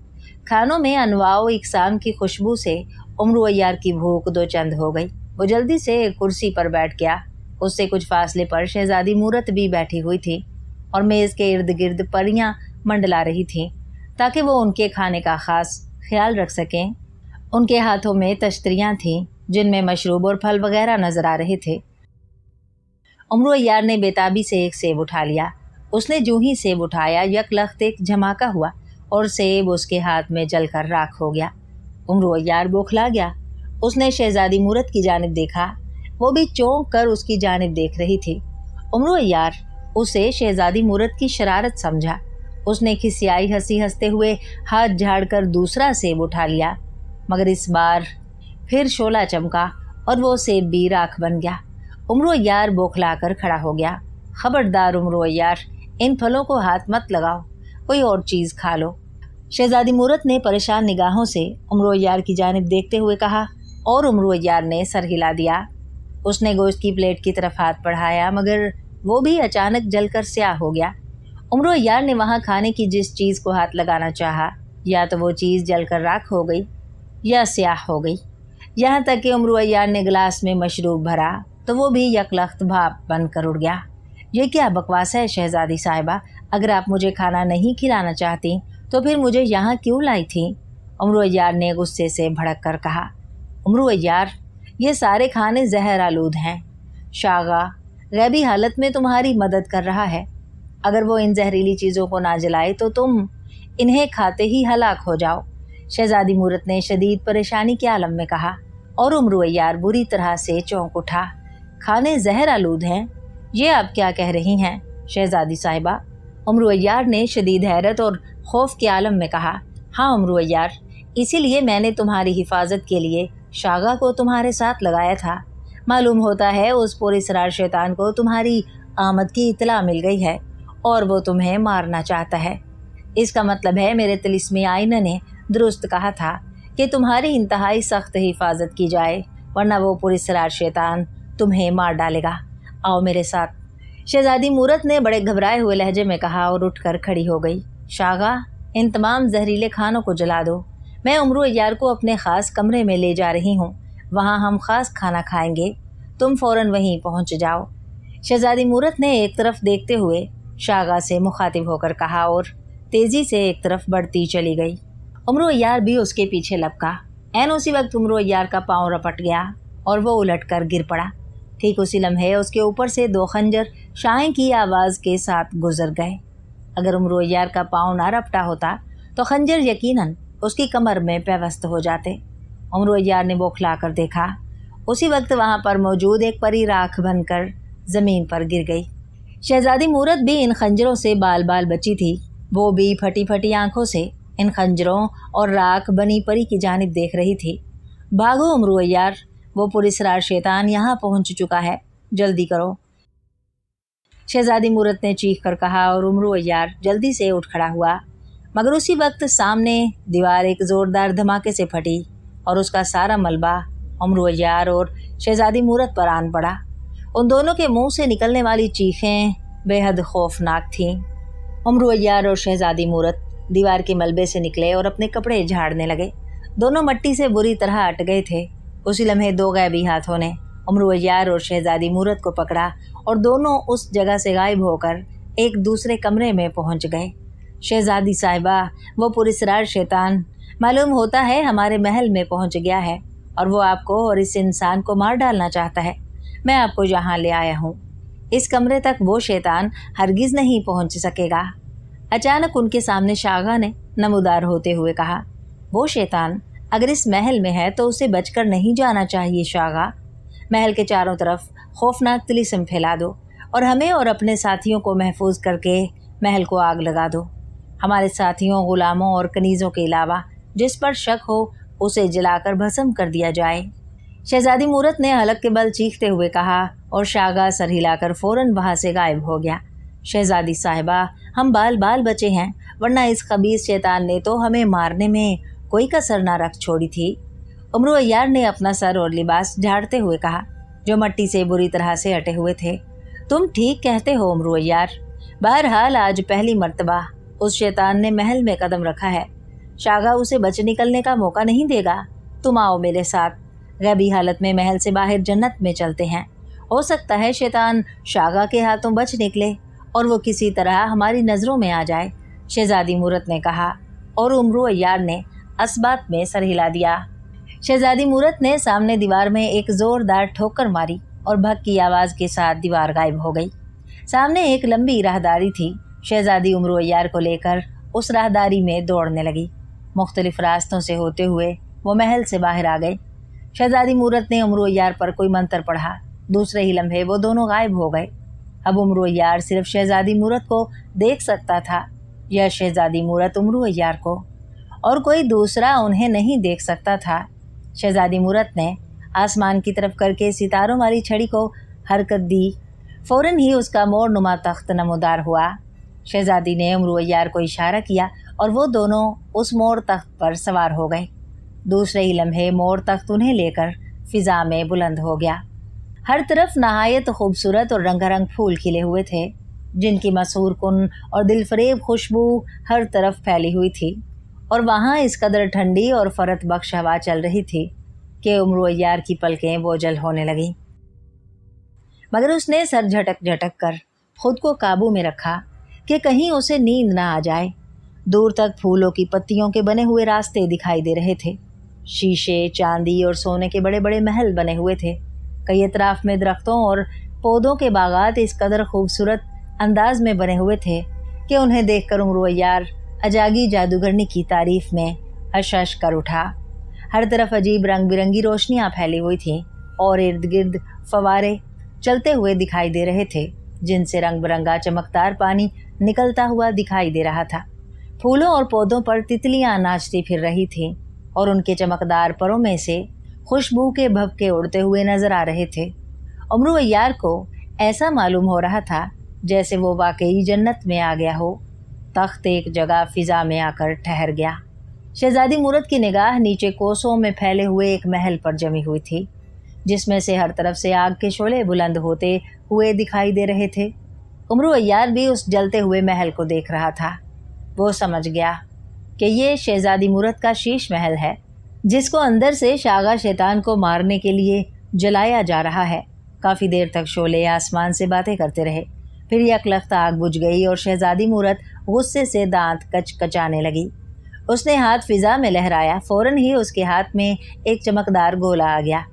کھانوں میں انواع و اقسام کی خوشبو سے امرو عیار کی بھوک دو چند ہو گئی۔ وہ جلدی سے ایک کرسی پر بیٹھ گیا۔ اس سے کچھ فاصلے پر شہزادی مورت بھی بیٹھی ہوئی تھی اور میز کے ارد گرد پریاں منڈلا رہی تھیں تاکہ وہ ان کے کھانے کا خاص خیال رکھ سکیں۔ ان کے ہاتھوں میں تشتریاں تھیں جن میں مشروب اور پھل وغیرہ نظر آ رہے تھے۔ امرو عیار نے بےتابی سے ایک سیب اٹھا لیا۔ اس نے جو ہی سیب اٹھایا یک لخت ایک جھماکا ہوا اور سیب اس کے ہاتھ میں جل کر راکھ ہو گیا۔ امرو عیار بوکھلا گیا۔ اس نے شہزادی مورت کی جانب دیکھا، وہ بھی چونک کر اس کی جانب دیکھ رہی تھی۔ امرو عیار اسے شہزادی مورت کی شرارت سمجھا۔ اس نے کھسیائی ہنسی ہنستے ہوئے ہاتھ جھاڑ کر دوسرا سیب اٹھا لیا، مگر اس بار پھر شعلہ چمکا اور وہ سیب بھی راکھ بن گیا۔ امرو عیار بوکھلا کر کھڑا ہو گیا۔ خبردار امرو عیار، ان پھلوں کو ہاتھ مت لگاؤ، کوئی اور چیز کھا لو، شہزادی مورت نے پریشان نگاہوں سے امرو عیار کی جانب دیکھتے ہوئے کہا، اور امرو عیار نے سر ہلا دیا۔ اس نے گوشت کی پلیٹ کی طرف ہاتھ بڑھایا مگر وہ بھی اچانک جل کر سیاہ ہو گیا۔ امرو عیار نے وہاں کھانے کی جس چیز کو ہاتھ لگانا چاہا یا تو وہ چیز جل کر راکھ ہو گئی یا سیاہ ہو گئی، یہاں تک کہ امرو عیار نے گلاس میں مشروب بھرا تو وہ بھی یک لخت بھاپ بن کر اڑ گیا۔ یہ کیا بکواس ہے شہزادی صاحبہ، اگر آپ مجھے کھانا نہیں کھلانا چاہتی تو پھر مجھے یہاں کیوں لائی تھیں؟ امرو عیار نے غصے سے بھڑک کر کہا۔ امرو عیار، یہ سارے کھانے زہر آلود ہیں۔ شاغا غیبی حالت میں تمہاری مدد کر رہا ہے، اگر وہ ان زہریلی چیزوں کو نہ جلائے تو تم انہیں کھاتے ہی ہلاک ہو جاؤ، شہزادی مورت نے شدید پریشانی کے عالم میں کہا، اور امرو عیار بری طرح سے چونک اٹھا۔ کھانے زہر آلود ہیں؟ یہ آپ کیا کہہ رہی ہیں شہزادی صاحبہ؟ امرو عیار نے شدید حیرت اور خوف کے عالم میں کہا، ہاں امرو عیار، اسی لیے میں نے تمہاری حفاظت کے لیے شاغا کو تمہارے ساتھ لگایا تھا۔ معلوم ہوتا ہے اس پر اسرار شیطان کو تمہاری آمد کی اطلاع مل گئی ہے اور وہ تمہیں مارنا چاہتا ہے۔ اس کا مطلب ہے میرے طلسمی آئینہ نے درست کہا تھا کہ تمہاری انتہائی سخت حفاظت کی جائے، ورنہ وہ پر اسرار شیطان تمہیں مار ڈالے گا۔ آؤ میرے ساتھ، شہزادی مورت نے بڑے گھبرائے ہوئے لہجے میں کہا اور اٹھ کر کھڑی ہو گئی۔ شاغا، ان تمام زہریلے کھانوں کو جلا دو، میں امرو عیار کو اپنے خاص کمرے میں لے جا رہی ہوں، وہاں ہم خاص کھانا کھائیں گے، تم فوراً وہیں پہنچ جاؤ، شہزادی مورت نے ایک طرف دیکھتے ہوئے شاغا سے مخاطب ہو کر کہا اور تیزی سے ایک طرف بڑھتی چلی گئی۔ امرو عیار بھی اس کے پیچھے لپکا۔ عین اسی وقت امرو عیار کا پاؤں رپٹ گیا اور وہ الٹ کر گر پڑا۔ ٹھیک اسی لمحے اس کے اوپر سے دو خنجر شائیں کی آواز کے ساتھ گزر گئے۔ اگر امرو عیار کا پاؤں نہ رپٹا ہوتا تو خنجر یقیناً اس کی کمر میں پیوست ہو جاتے۔ امرو عیار نے بوکھلا کر دیکھا، اسی وقت وہاں پر موجود ایک پری راکھ بن کر زمین پر گر گئی۔ شہزادی مورت بھی ان خنجروں سے بال بال بچی تھی، وہ بھی پھٹی پھٹی آنکھوں سے ان خنجروں اور راکھ بنی پری کی جانب دیکھ رہی تھی۔ بھاگو امرو عیار، وہ پراسرار شیطان یہاں پہنچ چکا ہے، جلدی کرو، شہزادی مورت نے چیخ کر کہا اور امرو عیار جلدی سے اٹھ کھڑا ہوا، مگر اسی وقت سامنے دیوار ایک زوردار دھماکے سے پھٹی اور اس کا سارا ملبہ امرو عیار اور شہزادی مورت پر آن پڑا۔ ان دونوں کے منہ سے نکلنے والی چیخیں بے حد خوفناک تھیں۔ امرو عیار اور شہزادی مورت دیوار کے ملبے سے نکلے اور اپنے کپڑے جھاڑنے لگے۔ دونوں مٹی سے بری طرح اٹ گئے تھے۔ اسی لمحے دو غیبی ہاتھوں نے امرو عیار اور شہزادی مورت کو پکڑا اور دونوں اس جگہ سے غائب ہو کر ایک دوسرے کمرے میں پہنچ گئے۔ شہزادی صاحبہ، وہ پراسرار شیطان معلوم ہوتا ہے ہمارے محل میں پہنچ گیا ہے اور وہ آپ کو اور اس انسان کو مار ڈالنا چاہتا ہے۔ میں آپ کو یہاں لے آیا ہوں، इस कमरे तक वो शैतान हरगिज नहीं पहुंच सकेगा। अचानक उनके सामने शागा ने नमूदार होते हुए कहा, वो शैतान अगर इस महल में है तो उसे बचकर नहीं जाना चाहिए शागा। महल के चारों तरफ खौफनाक तिलिस्म फैला दो और हमें और अपने साथियों को महफूज करके महल को आग लगा दो। हमारे साथियों, गुलामों और कनीज़ों के अलावा जिस पर शक हो उसे जलाकर भस्म कर दिया जाए। शहजादी मूरत ने हलक के बल चीखते हुए कहा और शागा सर हिलाकर फौरन वहाँ से गायब हो गया। शहजादी साहिबा, हम बाल बाल बचे हैं, वरना इस खबीस शैतान ने तो हमें मारने में कोई कसर ना रख छोड़ी थी। उमरो अय्यार ने अपना सर और लिबास झाड़ते हुए कहा, जो मिट्टी से बुरी तरह से अटे हुए थे। तुम ठीक कहते हो उमरो अय्यार। बहरहाल आज पहली मर्तबा उस शैतान ने महल में कदम रखा है। शागा उसे बच निकलने का मौका नहीं देगा। तुम आओ मेरे साथ, गैबी हालत में महल से बाहर जन्नत में चलते हैं। हो सकता है शैतान शागा के हाथों बच निकले और वो किसी तरह हमारी नज़रों में आ जाए, शहजादी मूरत ने कहा और उमरो अय्यार ने असबात में सर हिला दिया। शहजादी मूरत ने सामने दीवार में एक ज़ोरदार ठोकर मारी और भग की आवाज़ के साथ दीवार गायब हो गई। सामने एक लंबी राहदारी थी। शहजादी उमरो अय्यार को लेकर उस राहदारी में दौड़ने लगी। मुख्तलिफ रास्तों से होते हुए वो महल से बाहर आ गए। शहजादी मूरत ने उमरो अय्यार पर कोई मंत्र पढ़ा। दूसरे ही लम्हे वो दोनों गायब हो गए। अब उमरो अय्यार सिर्फ शहजादी मूरत को देख सकता था, यह शहजादी मूरत उमरो अय्यार को, और कोई दूसरा उन्हें नहीं देख सकता था। शहजादी मूरत ने आसमान की तरफ करके सितारों वाली छड़ी को हरकत दी। फ़ौरन ही उसका मोर नुमा तख्त नमूदार हुआ। शहजादी ने उमरो अय्यार को इशारा किया और वो दोनों उस मोर तख्त पर सवार हो गए। दूसरे ही लम्हे मोर तख्त उन्हें लेकर फ़िज़ा में बुलंद हो गया। हर तरफ नहायत खूबसूरत और रंगारंग फूल खिले हुए थे, जिनकी मसूर कुन और दिलफरेब खुशबू हर तरफ फैली हुई थी, और वहाँ इस कदर ठंडी और फ़रत बख्श हवा चल रही थी कि उमरो अय्यार की पलकें बोझल होने लगीं। मगर उसने सर झटक झटक कर खुद को काबू में रखा कि कहीं उसे नींद ना आ जाए। दूर तक फूलों की पत्तियों के बने हुए रास्ते दिखाई दे रहे थे। शीशे, चांदी और सोने के बड़े बड़े महल बने हुए थे। कई अतराफ में दरख्तों और पौधों के बागात इस कदर खूबसूरत अंदाज में बने हुए थे कि उन्हें देखकर उमरो अय्यार अजागी जादूगरनी की तारीफ में हश कर उठा। हर तरफ अजीब रंग बिरंगी रोशनियां फैली हुई थीं और इर्द गिर्द फवारे चलते हुए दिखाई दे रहे थे, जिनसे रंग बिरंगा चमकदार पानी निकलता हुआ दिखाई दे रहा था। फूलों और पौधों पर तितलियां नाचती फिर रही थीं और उनके चमकदार परों में से खुशबू के भभके उड़ते हुए नजर आ रहे थे। उमरो अय्यार को ऐसा मालूम हो रहा था जैसे वो वाकई जन्नत में आ गया हो। तख्त एक जगह फ़िज़ा में आकर ठहर गया। शहजादी मूरत की निगाह नीचे कोसों में फैले हुए एक महल पर जमी हुई थी, जिसमें से हर तरफ से आग के शोले बुलंद होते हुए दिखाई दे रहे थे। उमरो अय्यार भी उस जलते हुए महल को देख रहा था। वो समझ गया कि ये शहजादी मूरत का शीश महल है, जिसको अंदर से शागा शैतान को मारने के लिए जलाया जा रहा है। काफ़ी देर तक शोले आसमान से बातें करते रहे। फिर यकलख्त आग बुझ गई और शहजादी मूरत गुस्से से दांत कचकचाने लगी। उसने हाथ फ़िज़ा में लहराया। फ़ौरन ही उसके हाथ में एक चमकदार गोला आ गया।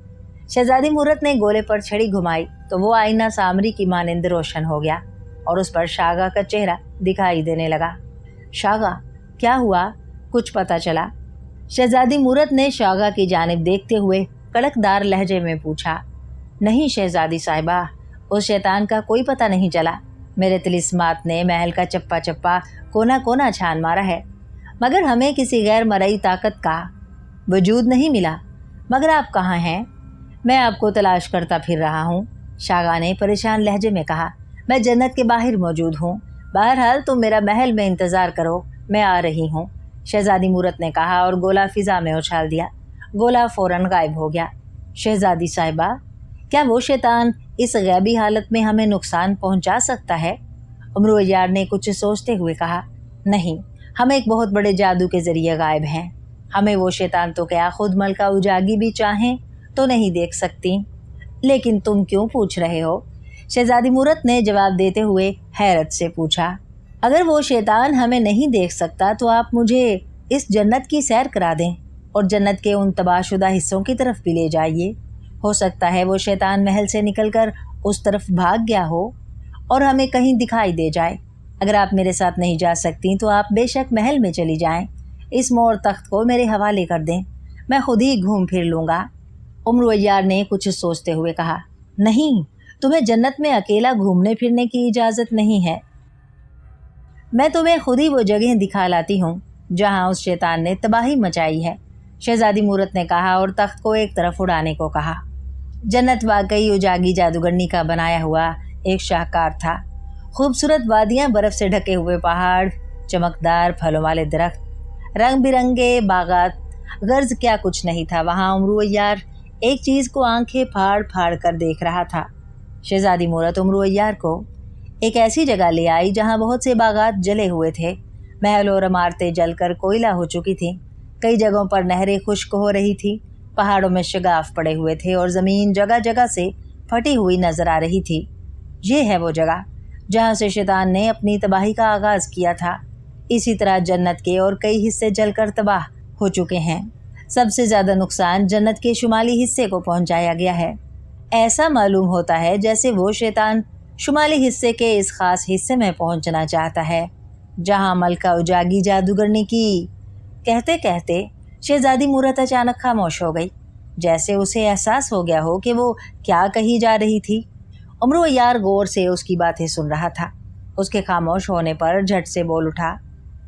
शहजादी मूरत ने गोले पर छड़ी घुमाई तो वो आईना सामरी की मानिंद रोशन हो गया और उस पर शागा का चेहरा दिखाई देने लगा। शागा, क्या हुआ? कुछ पता चला? शहजादी मूरत ने शागा की जानिब देखते हुए कड़कदार लहजे में पूछा। नहीं शहजादी साहिबा, उस शैतान का कोई पता नहीं चला। मेरे तिलिस्मात ने महल का चप्पा चप्पा कोना कोना छान मारा है, मगर हमें किसी गैर मरई ताकत का वजूद नहीं मिला। मगर आप कहाँ हैं? मैं आपको तलाश करता फिर रहा हूँ, शागा ने परेशान लहजे में कहा। मैं जन्नत के बाहर मौजूद हूँ। बहरहाल तुम मेरा महल में इंतज़ार करो, मैं आ रही हूँ, शहजादी मूरत ने कहा और गोला फ़िज़ा में उछाल दिया। गोला फ़ौरन गायब हो गया। शहजादी साहिबा, क्या वो शैतान इस गैबी हालत में हमें नुकसान पहुंचा सकता है? उमरो अय्यार ने कुछ सोचते हुए कहा। नहीं, हम एक बहुत बड़े जादू के ज़रिए गायब हैं। हमें वो शैतान तो क्या खुद मलका उजागी भी चाहें तो नहीं देख सकती। लेकिन तुम क्यों पूछ रहे हो? शहजादी मूरत ने जवाब देते हुए हैरत से पूछा। अगर वो शैतान हमें नहीं देख सकता तो आप मुझे इस जन्नत की सैर करा दें और जन्नत के उन तबाहशुदा हिस्सों की तरफ भी ले जाइए। हो सकता है वो शैतान महल से निकलकर उस तरफ भाग गया हो। और हमें कहीं दिखाई दे जाए। अगर आप मेरे साथ नहीं जा सकती तो आप बेशक महल में चली जाएं। इस मोर तख्त को मेरे हवाले कर दें, मैं खुद ही घूम फिर लूँगा। उम्र अय्यार ने कुछ सोचते हुए कहा, नहीं, तुम्हें जन्नत में अकेला घूमने फिरने की इजाज़त नहीं है। मैं तुम्हें खुद ही वो जगह दिखा लाती हूँ जहाँ उस शैतान ने तबाही मचाई है, शहजादी मूरत ने कहा और तख्त को एक तरफ उड़ाने को कहा। जन्नत वाकई उजागी जादूगरनी का बनाया हुआ एक शाहकार था। खूबसूरत वादियाँ, बर्फ़ से ढके हुए पहाड़, चमकदार फलों वाले दरख्त, रंग बिरंगे बागात, गर्ज क्या कुछ नहीं था वहाँ। उम्र अय्यार एक चीज़ को आंखें फाड़ फाड़ कर देख रहा था। शहजादी मूरत उम्र अय्यार को एक ऐसी जगह ले आई जहाँ बहुत से बागात जले हुए थे। महल और इमारतें जलकर कोयला हो चुकी थीं। कई जगहों पर नहरें खुश्क हो रही थी, पहाड़ों में शगाफ पड़े हुए थे और ज़मीन जगह जगह से फटी हुई नजर आ रही थी। ये है वो जगह जहाँ से शैतान ने अपनी तबाही का आगाज़ किया था। इसी तरह जन्नत के और कई हिस्से जलकर तबाह हो चुके हैं। सबसे ज़्यादा नुकसान जन्नत के शुमाली हिस्से को पहुँचाया गया है। ऐसा मालूम होता है जैसे वो शैतान शुमाली हिस्से के इस ख़ास हिस्से में पहुँचना चाहता है जहाँ मलका उजागी जादूगरनी की। कहते कहते शहजादी मूरत अचानक खामोश हो गई, जैसे उसे एहसास हो गया हो कि वो क्या कही जा रही थी। उम्र अय्यार गौर से उसकी बातें सुन रहा था। उसके खामोश होने पर झट से बोल उठा,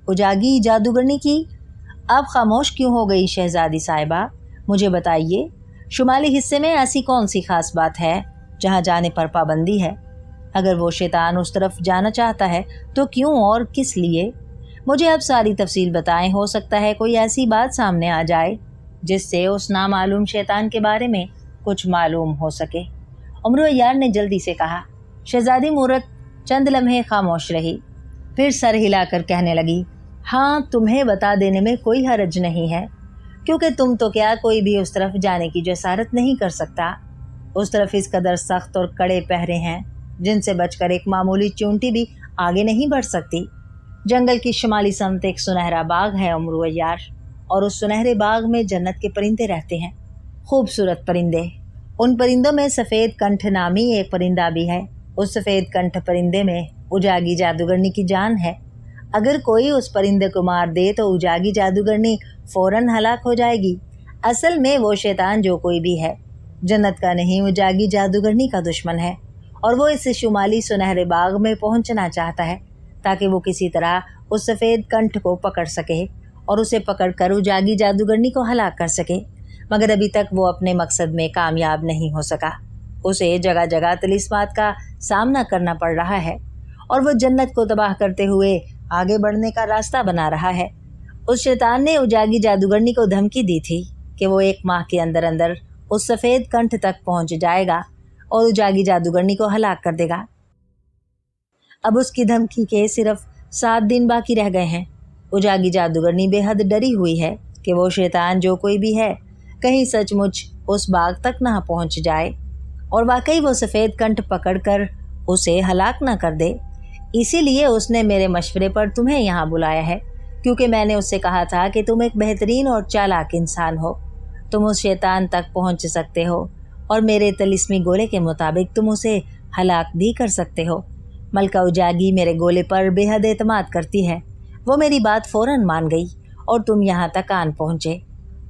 उजागी जादूगरनी की? आप खामोश क्यों हो गई शहजादी साहिबा? मुझे बताइए, शुमाली हिस्से में ऐसी कौन सी खास बात है जहाँ जाने पर पाबंदी है? अगर वो शैतान उस तरफ जाना चाहता है तो क्यों और किस लिए? मुझे अब सारी तफसील बताएं। हो सकता है कोई ऐसी बात सामने आ जाए जिससे उस नामालूम शैतान के बारे में कुछ मालूम हो सके। उम्र अय्यार ने जल्दी से कहा। शहजादी मूरत चंद लम्हे खामोश रही, फिर सर हिलाकर कहने लगी, हाँ, तुम्हें बता देने में कोई हर्ज नहीं है, क्योंकि तुम तो क्या कोई भी उस तरफ जाने की जसारत नहीं कर सकता। उस तरफ इस कदर सख्त और कड़े पहरे हैं जिनसे बचकर एक मामूली चूंटी भी आगे नहीं बढ़ सकती। जंगल की शुमाली समत एक सुनहरा बाग है उम्र अय्यार, और उस सुनहरे बाग में जन्नत के परिंदे रहते हैं, खूबसूरत परिंदे। उन परिंदों में सफ़ेद कंठ नामी एक परिंदा भी है। उस सफ़ेद कंठ परिंदे में उजागी जादूगरनी की जान है। अगर कोई उस परिंदे को मार दे तो उजागी जादूगरनी फ़ौरन हलाक हो जाएगी। असल में वो शैतान जो कोई भी है जन्नत का नहीं, उजागी जादूगरनी का दुश्मन है, और वो इस शुमाली सुनहरे बाग में पहुंचना चाहता है ताकि वो किसी तरह उस सफ़ेद कंठ को पकड़ सके और उसे पकड़कर उजागी जादूगरनी को हलाक कर सके। मगर अभी तक वो अपने मकसद में कामयाब नहीं हो सका। उसे जगह जगह तिलिस्मात का सामना करना पड़ रहा है और वो जन्नत को तबाह करते हुए आगे बढ़ने का रास्ता बना रहा है। उस शैतान ने उजागी जादूगरनी को धमकी दी थी कि वो 1 माह के अंदर अंदर उस सफ़ेद कंठ तक पहुंच जाएगा और उजागी जादूगरनी को हलाक कर देगा। अब उसकी धमकी के सिर्फ 7 दिन बाकी रह गए हैं। उजागी जादूगरनी बेहद डरी हुई है कि वो शैतान जो कोई भी है कहीं सचमुच उस बाग तक ना पहुंच जाए और वाकई वो सफ़ेद कंठ पकड़कर उसे हलाक ना कर दे। इसीलिए उसने मेरे मशवरे पर तुम्हें यहाँ बुलाया है, क्योंकि मैंने उससे कहा था कि तुम एक बेहतरीन और चालाक इंसान हो। तुम उस शैतान तक पहुँच सकते हो और मेरे तिलिस्मी गोले के मुताबिक तुम उसे हलाक भी कर सकते हो। मलका उजागी मेरे गोले पर बेहद एतमाद करती है। वो मेरी बात फ़ौरन मान गई और तुम यहाँ तक आन पहुँचे।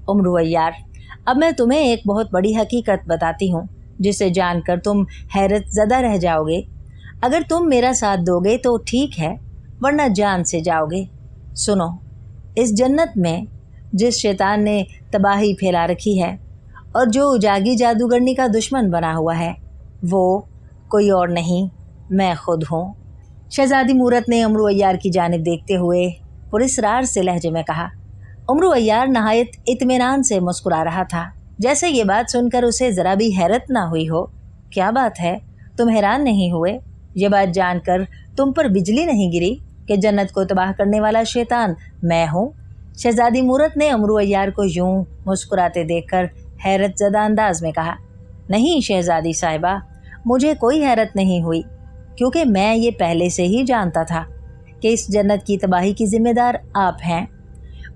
उम्र अय्यार, अब मैं तुम्हें एक बहुत बड़ी हकीकत बताती हूँ जिसे जानकर तुम हैरत ज़दा रह जाओगे। अगर तुम मेरा साथ दोगे तो ठीक है, वरना जान से जाओगे। सुनो, इस जन्नत में जिस शैतान ने तबाही फैला रखी है और जो उजागी जादूगरनी का दुश्मन बना हुआ है, वो कोई और नहीं, मैं खुद हूँ। शहजादी मूरत ने उम्र अय्यार की जानिब देखते हुए पुरस्रार से लहजे में कहा। उम्र अय्यार नहायत इत्मीनान से मुस्कुरा रहा था, जैसे ये बात सुनकर उसे ज़रा भी हैरत ना हुई हो। क्या बात है, तुम हैरान नहीं हुए? ये बात जानकर तुम पर बिजली नहीं गिरी कि जन्नत को तबाह करने वाला शैतान मैं हूँ? शहजादी मूरत ने उम्र अय्यार को यूं मुस्कुराते देखकर हैरत ज़दा अंदाज में कहा। नहीं शहजादी साहिबा, मुझे कोई हैरत नहीं हुई, क्योंकि मैं ये पहले से ही जानता था कि इस जन्नत की तबाही की ज़िम्मेदार आप हैं।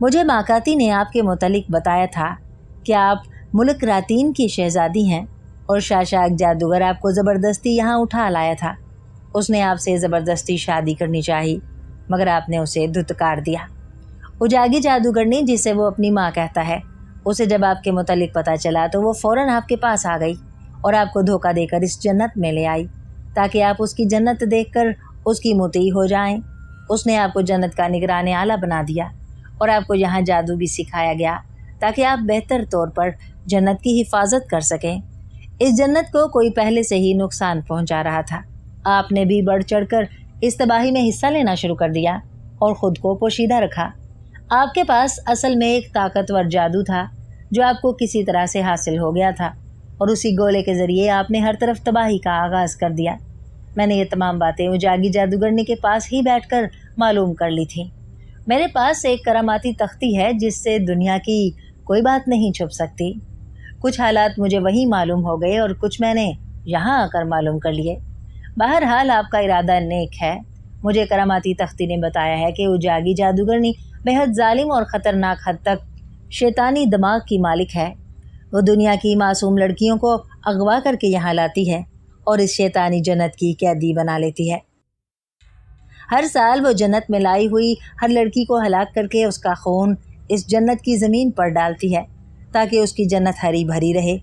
मुझे माकाती ने आपके मुतालिक बताया था कि आप मुल्क रातीन की शहजादी हैं और शाशाक जादूगर आपको ज़बरदस्ती यहाँ उठा लाया था। اس نے آپ سے زبردستی شادی کرنی چاہی مگر آپ نے اسے دھتکار دیا۔ اجاگی جادوگرنی جسے وہ اپنی ماں کہتا ہے، اسے جب آپ کے متعلق پتہ چلا تو وہ فوراً آپ کے پاس آ گئی اور آپ کو دھوکہ دے کر اس جنت میں لے آئی تاکہ آپ اس کی جنت دیکھ کر اس کی مطیع ہو جائیں۔ اس نے آپ کو جنت کا نگران اعلیٰ بنا دیا اور آپ کو یہاں جادو بھی سکھایا گیا تاکہ آپ بہتر طور پر جنت کی حفاظت کر سکیں۔ اس جنت کو کوئی پہلے سے ہی نقصان پہنچا رہا تھا۔ آپ نے بھی بڑھ چڑھ کر اس تباہی میں حصہ لینا شروع کر دیا اور خود کو پوشیدہ رکھا۔ آپ کے پاس اصل میں ایک طاقتور جادو تھا جو آپ کو کسی طرح سے حاصل ہو گیا تھا اور اسی گولے کے ذریعے آپ نے ہر طرف تباہی کا آغاز کر دیا۔ میں نے یہ تمام باتیں اجاگی جادوگرنی کے پاس ہی بیٹھ کر معلوم کر لی تھیں۔ میرے پاس ایک کراماتی تختی ہے جس سے دنیا کی کوئی بات نہیں چھپ سکتی۔ کچھ حالات مجھے وہیں معلوم ہو گئے اور کچھ میں نے یہاں آ کر معلوم کر لیے۔ بہرحال آپ کا ارادہ نیک ہے۔ مجھے کراماتی تختی نے بتایا ہے کہ اجاگی جادوگرنی بہت ظالم اور خطرناک حد تک شیطانی دماغ کی مالک ہے۔ وہ دنیا کی معصوم لڑکیوں کو اغوا کر کے یہاں لاتی ہے اور اس شیطانی جنت کی قیدی بنا لیتی ہے۔ ہر سال وہ جنت میں لائی ہوئی ہر لڑکی کو ہلاک کر کے اس کا خون اس جنت کی زمین پر ڈالتی ہے تاکہ اس کی جنت ہری بھری رہے۔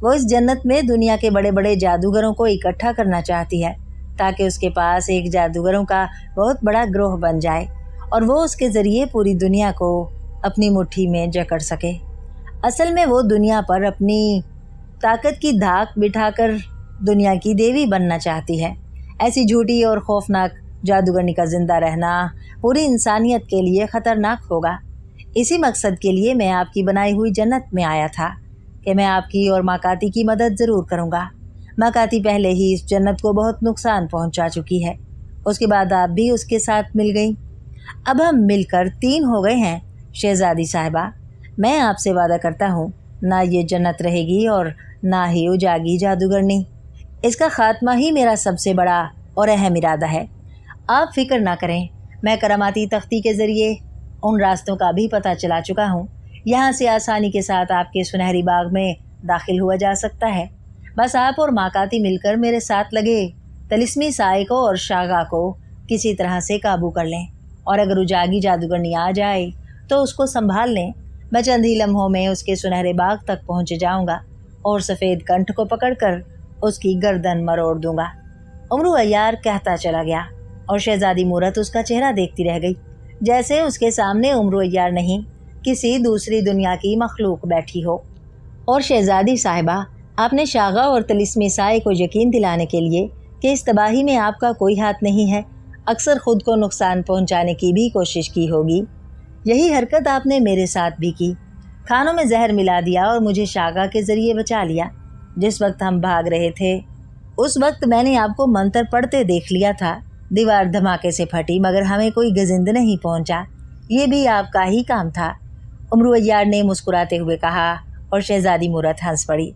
وہ اس جنت میں دنیا کے بڑے بڑے جادوگروں کو اکٹھا کرنا چاہتی ہے تاکہ اس کے پاس ایک جادوگروں کا بہت بڑا گروہ بن جائے اور وہ اس کے ذریعے پوری دنیا کو اپنی مٹھی میں جکڑ سکے۔ اصل میں وہ دنیا پر اپنی طاقت کی دھاک بٹھا کر دنیا کی دیوی بننا چاہتی ہے۔ ایسی جھوٹی اور خوفناک جادوگرنی کا زندہ رہنا پوری انسانیت کے لیے خطرناک ہوگا۔ اسی مقصد کے لیے میں آپ کی بنائی ہوئی جنت میں آیا تھا کہ میں آپ کی اور ماکاتی کی مدد ضرور کروں گا۔ ماکاتی پہلے ہی اس جنت کو بہت نقصان پہنچا چکی ہے، اس کے بعد آپ بھی اس کے ساتھ مل گئیں۔ اب ہم مل کر 3 ہو گئے ہیں۔ شہزادی صاحبہ، میں آپ سے وعدہ کرتا ہوں نہ یہ جنت رہے گی اور نہ ہی اجاگی جادوگرنی۔ اس کا خاتمہ ہی میرا سب سے بڑا اور اہم ارادہ ہے۔ آپ فکر نہ کریں، میں کراماتی تختی کے ذریعے ان راستوں کا بھی پتہ چلا چکا ہوں۔ یہاں سے آسانی کے ساتھ آپ کے سنہری باغ میں داخل ہوا جا سکتا ہے۔ بس آپ اور ماکاتی مل کر میرے ساتھ لگے طلسمی سائے کو اور شاگا کو کسی طرح سے قابو کر لیں، اور اگر اجاگی جادوگرنی آ جائے تو اس کو سنبھال لیں۔ میں چند ہی لمحوں میں اس کے سنہرے باغ تک پہنچ جاؤں گا اور سفید کنٹھ کو پکڑ کر اس کی گردن مروڑ دوں گا۔ امرو عیار کہتا چلا گیا اور شہزادی مورت اس کا چہرہ دیکھتی رہ گئی، جیسے اس کے سامنے امرو عیار نہیں کسی دوسری دنیا کی مخلوق بیٹھی ہو۔ اور شہزادی صاحبہ، آپ نے شاغا اور طلسمی سائے کو یقین دلانے کے لیے کہ اس تباہی میں آپ کا کوئی ہاتھ نہیں ہے، اکثر خود کو نقصان پہنچانے کی بھی کوشش کی ہوگی۔ یہی حرکت آپ نے میرے ساتھ بھی کی۔ کھانوں میں زہر ملا دیا اور مجھے شاغا کے ذریعے بچا لیا۔ جس وقت ہم بھاگ رہے تھے اس وقت میں نے آپ کو منتر پڑھتے دیکھ لیا تھا۔ دیوار دھماکے سے پھٹی مگر ہمیں کوئی گزند نہیں پہنچا۔ یہ بھی آپ کا ہی کام تھا، امرو عیار نے مسکراتے ہوئے کہا، اور شہزادی مورت ہنس پڑی۔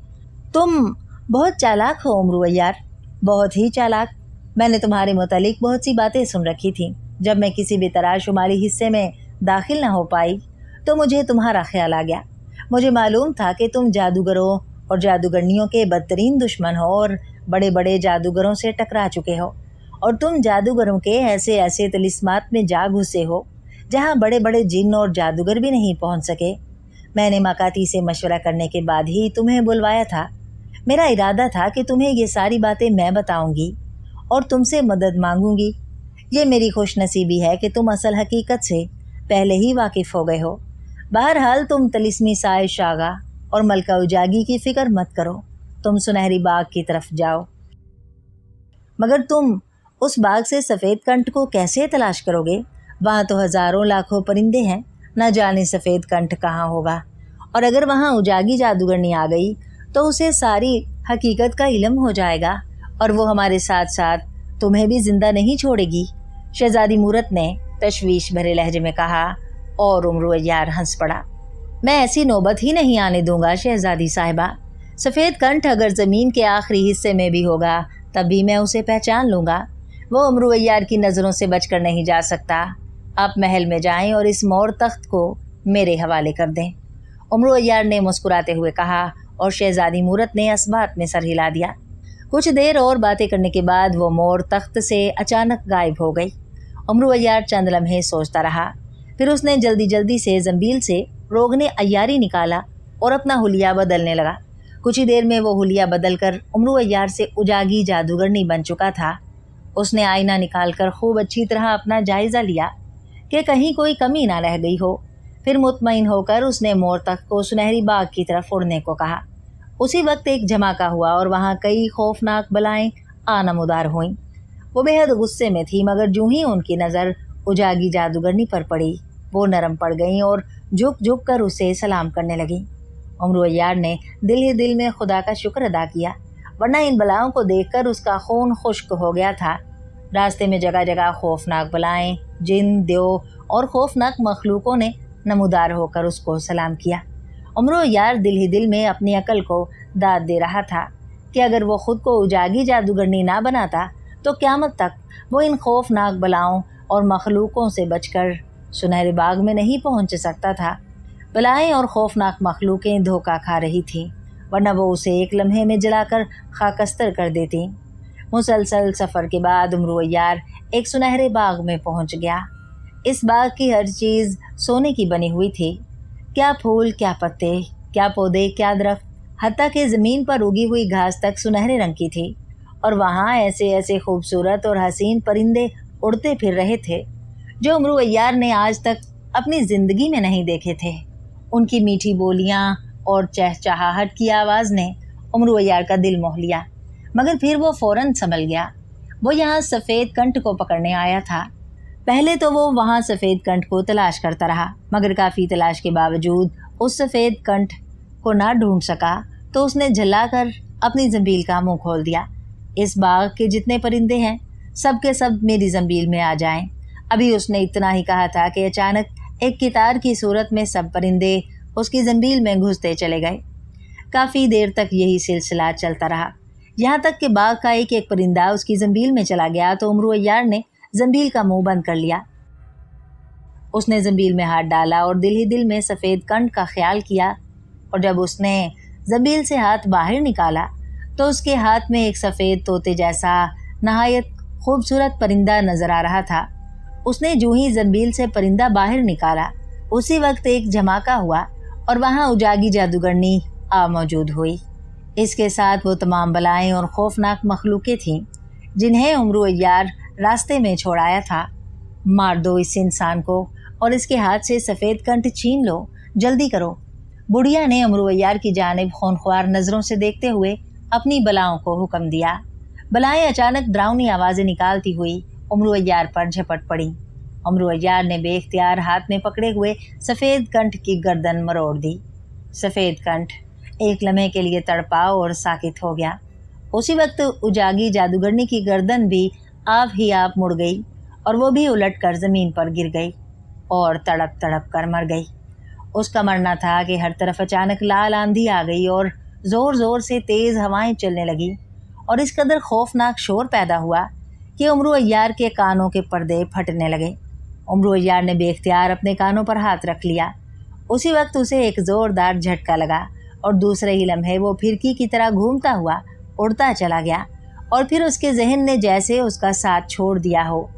تم بہت چالاک ہو امرو عیار، بہت ہی چالاک۔ میں نے تمہارے متعلق بہت سی باتیں سن رکھی تھیں۔ جب میں کسی بھی طرح شمالی حصے میں داخل نہ ہو پائی تو مجھے تمہارا خیال آ گیا۔ مجھے معلوم تھا کہ تم جادوگروں اور جادوگرنیوں کے بدترین دشمن ہو اور بڑے بڑے جادوگروں سے ٹکرا چکے ہو، اور تم جادوگروں کے ایسے ایسے طلسمات میں جا گھسے ہو جہاں بڑے بڑے جن اور جادوگر بھی نہیں پہنچ سکے۔ میں نے ماکاتی سے مشورہ کرنے کے بعد ہی تمہیں بلوایا تھا۔ میرا ارادہ تھا کہ تمہیں یہ ساری باتیں میں بتاؤں گی اور تم سے مدد مانگوں گی۔ یہ میری خوش نصیبی ہے کہ تم اصل حقیقت سے پہلے ہی واقف ہو گئے ہو۔ بہرحال تم طلسمی سائے شاغا اور ملکہ اجاگی کی فکر مت کرو، تم سنہری باغ کی طرف جاؤ۔ مگر تم اس باغ سے سفید کنٹھ کو کیسے تلاش کرو گے؟ وہاں تو ہزاروں لاکھوں پرندے ہیں، نہ جانے سفید کنٹھ کہاں ہوگا۔ اور اگر وہاں اجاگی جادوگرنی آ گئی تو اسے ساری حقیقت کا علم ہو جائے گا اور وہ ہمارے ساتھ ساتھ تمہیں بھی زندہ نہیں چھوڑے گی، شہزادی مورت نے تشویش بھرے لہجے میں کہا، اور امرو عیار ہنس پڑا۔ میں ایسی نوبت ہی نہیں آنے دوں گا شہزادی صاحبہ۔ سفید کنٹھ اگر زمین کے آخری حصے میں بھی ہوگا تب بھی میں اسے پہچان لوں گا۔ وہ امرو عیار کی نظروں سے بچ کر نہیں جا سکتا۔ آپ محل میں جائیں اور اس مور تخت کو میرے حوالے کر دیں، امرو عیار نے مسکراتے ہوئے کہا، اور شہزادی مورت نے اس بات میں سر ہلا دیا۔ कुछ देर और बातें करने के बाद वो मोर तख्त से अचानक गायब हो गई। उमर अय्यार चंद लम्हे सोचता रहा। फिर उसने जल्दी जल्दी से जंबील से रोगने अय्यारी निकाला और अपना हुलिया बदलने लगा। कुछ ही देर में वो हुलिया बदल कर उमर अय्यार से उजागी जादूगरनी बन चुका था। उसने आईना निकालकर खूब अच्छी तरह अपना जायज़ा लिया कि कहीं कोई कमी ना रह गई हो। फिर मुतमईन होकर उसने मोर तख्त को सुनहरी बाग की तरफ उड़ने को कहा। उसी वक्त एक धमाका हुआ और वहाँ कई खौफनाक बलाएं आनमदार हुईं। वो बेहद गुस्से में थी, मगर जूं ही उनकी नज़र उजागी जादूगरनी पर पड़ी, वो नरम पड़ गईं और झुक झुक कर उसे सलाम करने लगीं। उमर अय्यार ने दिल ही दिल में खुदा का शुक्र अदा किया, वरना इन बलाओं को देखकर उसका खून खुश्क हो गया था। रास्ते में जगह जगह खौफनाक बलाएं, जिन, देव और खौफनाक मखलूकों ने नमूदार होकर उसको सलाम किया। उमर अय्यार दिल ही दिल में अपनी अकल को दाद दे रहा था कि अगर वो खुद को उजागी जादूगरनी ना बनाता तो क़यामत तक वो इन खौफनाक बलाओं और मखलूकों से बचकर सुनहरे बाग में नहीं पहुंच सकता था। बलाएं और खौफनाक मखलूकें धोखा खा रही थीं, वरना वो उसे एक लम्हे में जलाकर खाकस्तर कर देती। मुसलसल सफ़र के बाद उमर अय्यार एक सुनहरे बाग में पहुंच गया। इस बाग की हर चीज़ सोने की बनी हुई थी। क्या फूल, क्या पत्ते, क्या पौधे, क्या दरख्त, हत्ता कि ज़मीन पर उगी हुई घास तक सुनहरे रंग की थी। और वहाँ ऐसे ऐसे खूबसूरत और हसीन परिंदे उड़ते फिर रहे थे जो उमर अय्यार ने आज तक अपनी ज़िंदगी में नहीं देखे थे। उनकी मीठी बोलियाँ और चहचहाहट की आवाज़ ने उमर अय्यार का दिल मोह लिया, मगर फिर वो फ़ौरन संभल गया। वो यहाँ सफ़ेद कंठ को पकड़ने आया था। पहले तो वो वहाँ सफ़ेद कंठ को तलाश करता रहा, मगर काफ़ी तलाश के बावजूद उस सफ़ेद कंठ को ना ढूंढ सका, तो उसने झल्लाकर अपनी ज़ंबील का मुंह खोल दिया। इस बाग के जितने परिंदे हैं सब के सब मेरी ज़ंबील में आ जाएं। अभी उसने इतना ही कहा था कि अचानक एक कितार की सूरत में सब परिंदे उसकी ज़ंबील में घुसते चले गए। काफ़ी देर तक यही सिलसिला चलता रहा, यहाँ तक कि बाग का एक एक परिंदा उसकी ज़ंबील में चला गया तो उमर अय्यार ने ज़ंबील का मुंह बंद कर लिया। उसने ज़ंबील में हाथ डाला और दिल ही दिल में सफ़ेद कंठ का ख्याल किया, और जब उसने ज़ंबील से हाथ बाहर निकाला तो उसके हाथ में एक सफ़ेद तोते जैसा नहायत खूबसूरत परिंदा नज़र आ रहा था। उसने जूं ही ज़ंबील से परिंदा बाहर निकाला, उसी वक्त एक धमाका हुआ और वहाँ उजागी जादूगरनी आ मौजूद हुई। इसके साथ वो तमाम बलाएं और खौफनाक मखलूकें थीं जिन्हें उमर अय्यार रास्ते में छोड़ाया था। मार दो इस इंसान को और इसके हाथ से सफ़ेद कंठ छीन लो, जल्दी करो। बुढ़िया ने उमर अय्यार की जानिब खूनख्वार नज़रों से देखते हुए अपनी बलाओं को हुक्म दिया। बलाएं अचानक डरावनी आवाज़ें निकालती हुई उमर अय्यार पर झपट पड़ी। उमर अय्यार ने बेख्तियार हाथ में पकड़े हुए सफ़ेद कंठ की गर्दन मरोड़ दी। सफ़ेद कंठ एक लम्हे के लिए तड़पा और साकित हो गया। उसी वक्त उजागी जादूगरनी की गर्दन भी आप ही आप मुड़ गई और वो भी उलट कर ज़मीन पर गिर गई और तड़प तड़प कर मर गई। उसका मरना था कि हर तरफ अचानक लाल आंधी आ गई और ज़ोर ज़ोर से तेज़ हवाएं चलने लगी और इस कदर खौफनाक शोर पैदा हुआ कि उमर अय्यार के कानों के पर्दे फटने लगे। उमर अय्यार ने बेख्तियार अपने कानों पर हाथ रख लिया। उसी वक्त उसे एक ज़ोरदार झटका लगा और दूसरे ही लम्हे वो फिरकी की तरह घूमता हुआ उड़ता चला गया और फिर उसके जहन ने जैसे उसका साथ छोड़ दिया हो।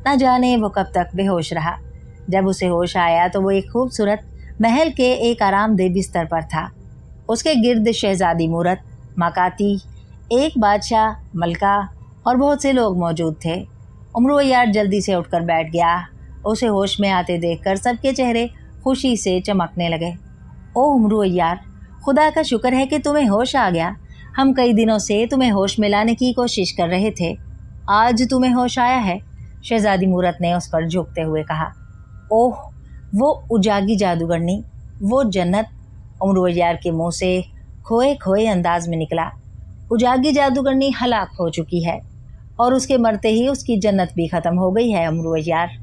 न जाने वो कब तक बेहोश रहा। जब उसे होश आया तो वो एक खूबसूरत महल के एक आरामदेह बिस्तर पर था। उसके गिर्द शहजादी मूरत, माकाती, एक बादशाह, मलका और बहुत से लोग मौजूद थे। उमर अय्यार जल्दी से उठकर बैठ गया। उसे होश में आते देखकर सबके चेहरे खुशी से चमकने लगे। ओ उमर अय्यार, खुदा का शुक्र है कि तुम्हें होश आ गया। हम कई दिनों से तुम्हें होश में लाने की कोशिश कर रहे थे, आज तुम्हें होश आया है। शहजादी मूरत ने उस पर झुकते हुए कहा। ओह, वो उजागी जादूगरनी, वो जन्नत, उमर अय्यार के मुंह से खोए खोए अंदाज में निकला। उजागी जादूगरनी हलाक हो चुकी है और उसके मरते ही उसकी जन्नत भी ख़त्म हो गई है। उमर अय्यार,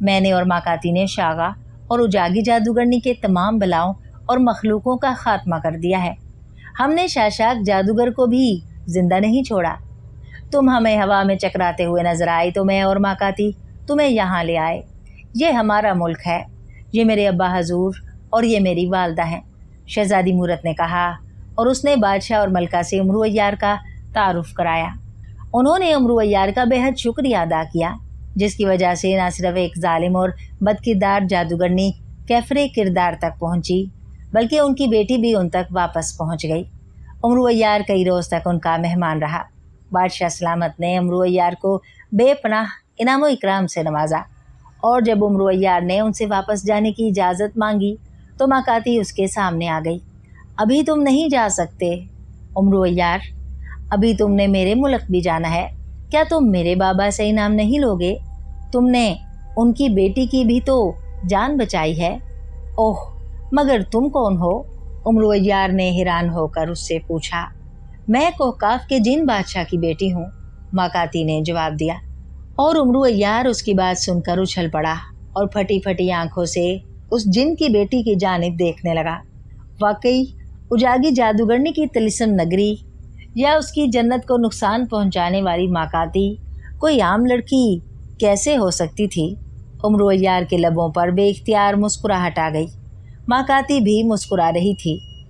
मैंने और माकाती ने शागा और उजागी जादूगरनी के तमाम बलाओं और मखलूकों का खात्मा कर दिया है। हमने शाशाक जादूगर को भी जिंदा नहीं छोड़ा। तुम हमें हवा में चकराते हुए नजर आए तो मैं और माकाती तुम्हें यहाँ ले आए। ये हमारा मुल्क है, ये मेरे अब्बा हजूर और ये मेरी वालदा हैं, शहजादी मूरत ने कहा, और उसने बादशाह और मलका से उमर अय्यार का तारुफ कराया। उन्होंने उमरू अय्यार का बेहद शुक्रिया अदा किया, जिसकी वजह से न सिर्फ एक जालिम और बदकिरदार जादूगरनी कैफरे किरदार तक पहुंची, बल्कि उनकी बेटी भी उन तक वापस पहुंच गई। उमरू अय्यार कई रोज़ तक उनका मेहमान रहा। बादशाह सलामत ने उमरू अय्यार को बेपनाह इनाम व इकराम से नवाजा, और जब उमरू अय्यार ने उनसे वापस जाने की इजाज़त मांगी तो माकाती उसके सामने आ गई। अभी तुम नहीं जा सकते उमरू अय्यार, अभी तुमने मेरे मुल्क भी जाना है। क्या तुम मेरे बाबा से इनाम नहीं लोगे? तुमने उनकी बेटी की भी तो जान बचाई है। ओह, मगर तुम कौन हो? उमरू अय्यार ने हैरान होकर उससे पूछा। मैं कोहकाफ के जिन बादशाह की बेटी हूँ, माकाती ने जवाब दिया। और उमरू अय्यार उसकी बात सुनकर उछल पड़ा और फटी फटी आंखों से उस जिन की बेटी की जानिब देखने लगा। वाकई उजागी जादूगरनी की तिलिस्म नगरी या उसकी जन्नत को नुकसान पहुंचाने वाली माकाती कोई आम लड़की कैसे हो सकती थी? उमरू अय्यार के लबों पर बेइख्तियार मुस्कुराहट आ गई। माकाती भी मुस्कुरा रही थी,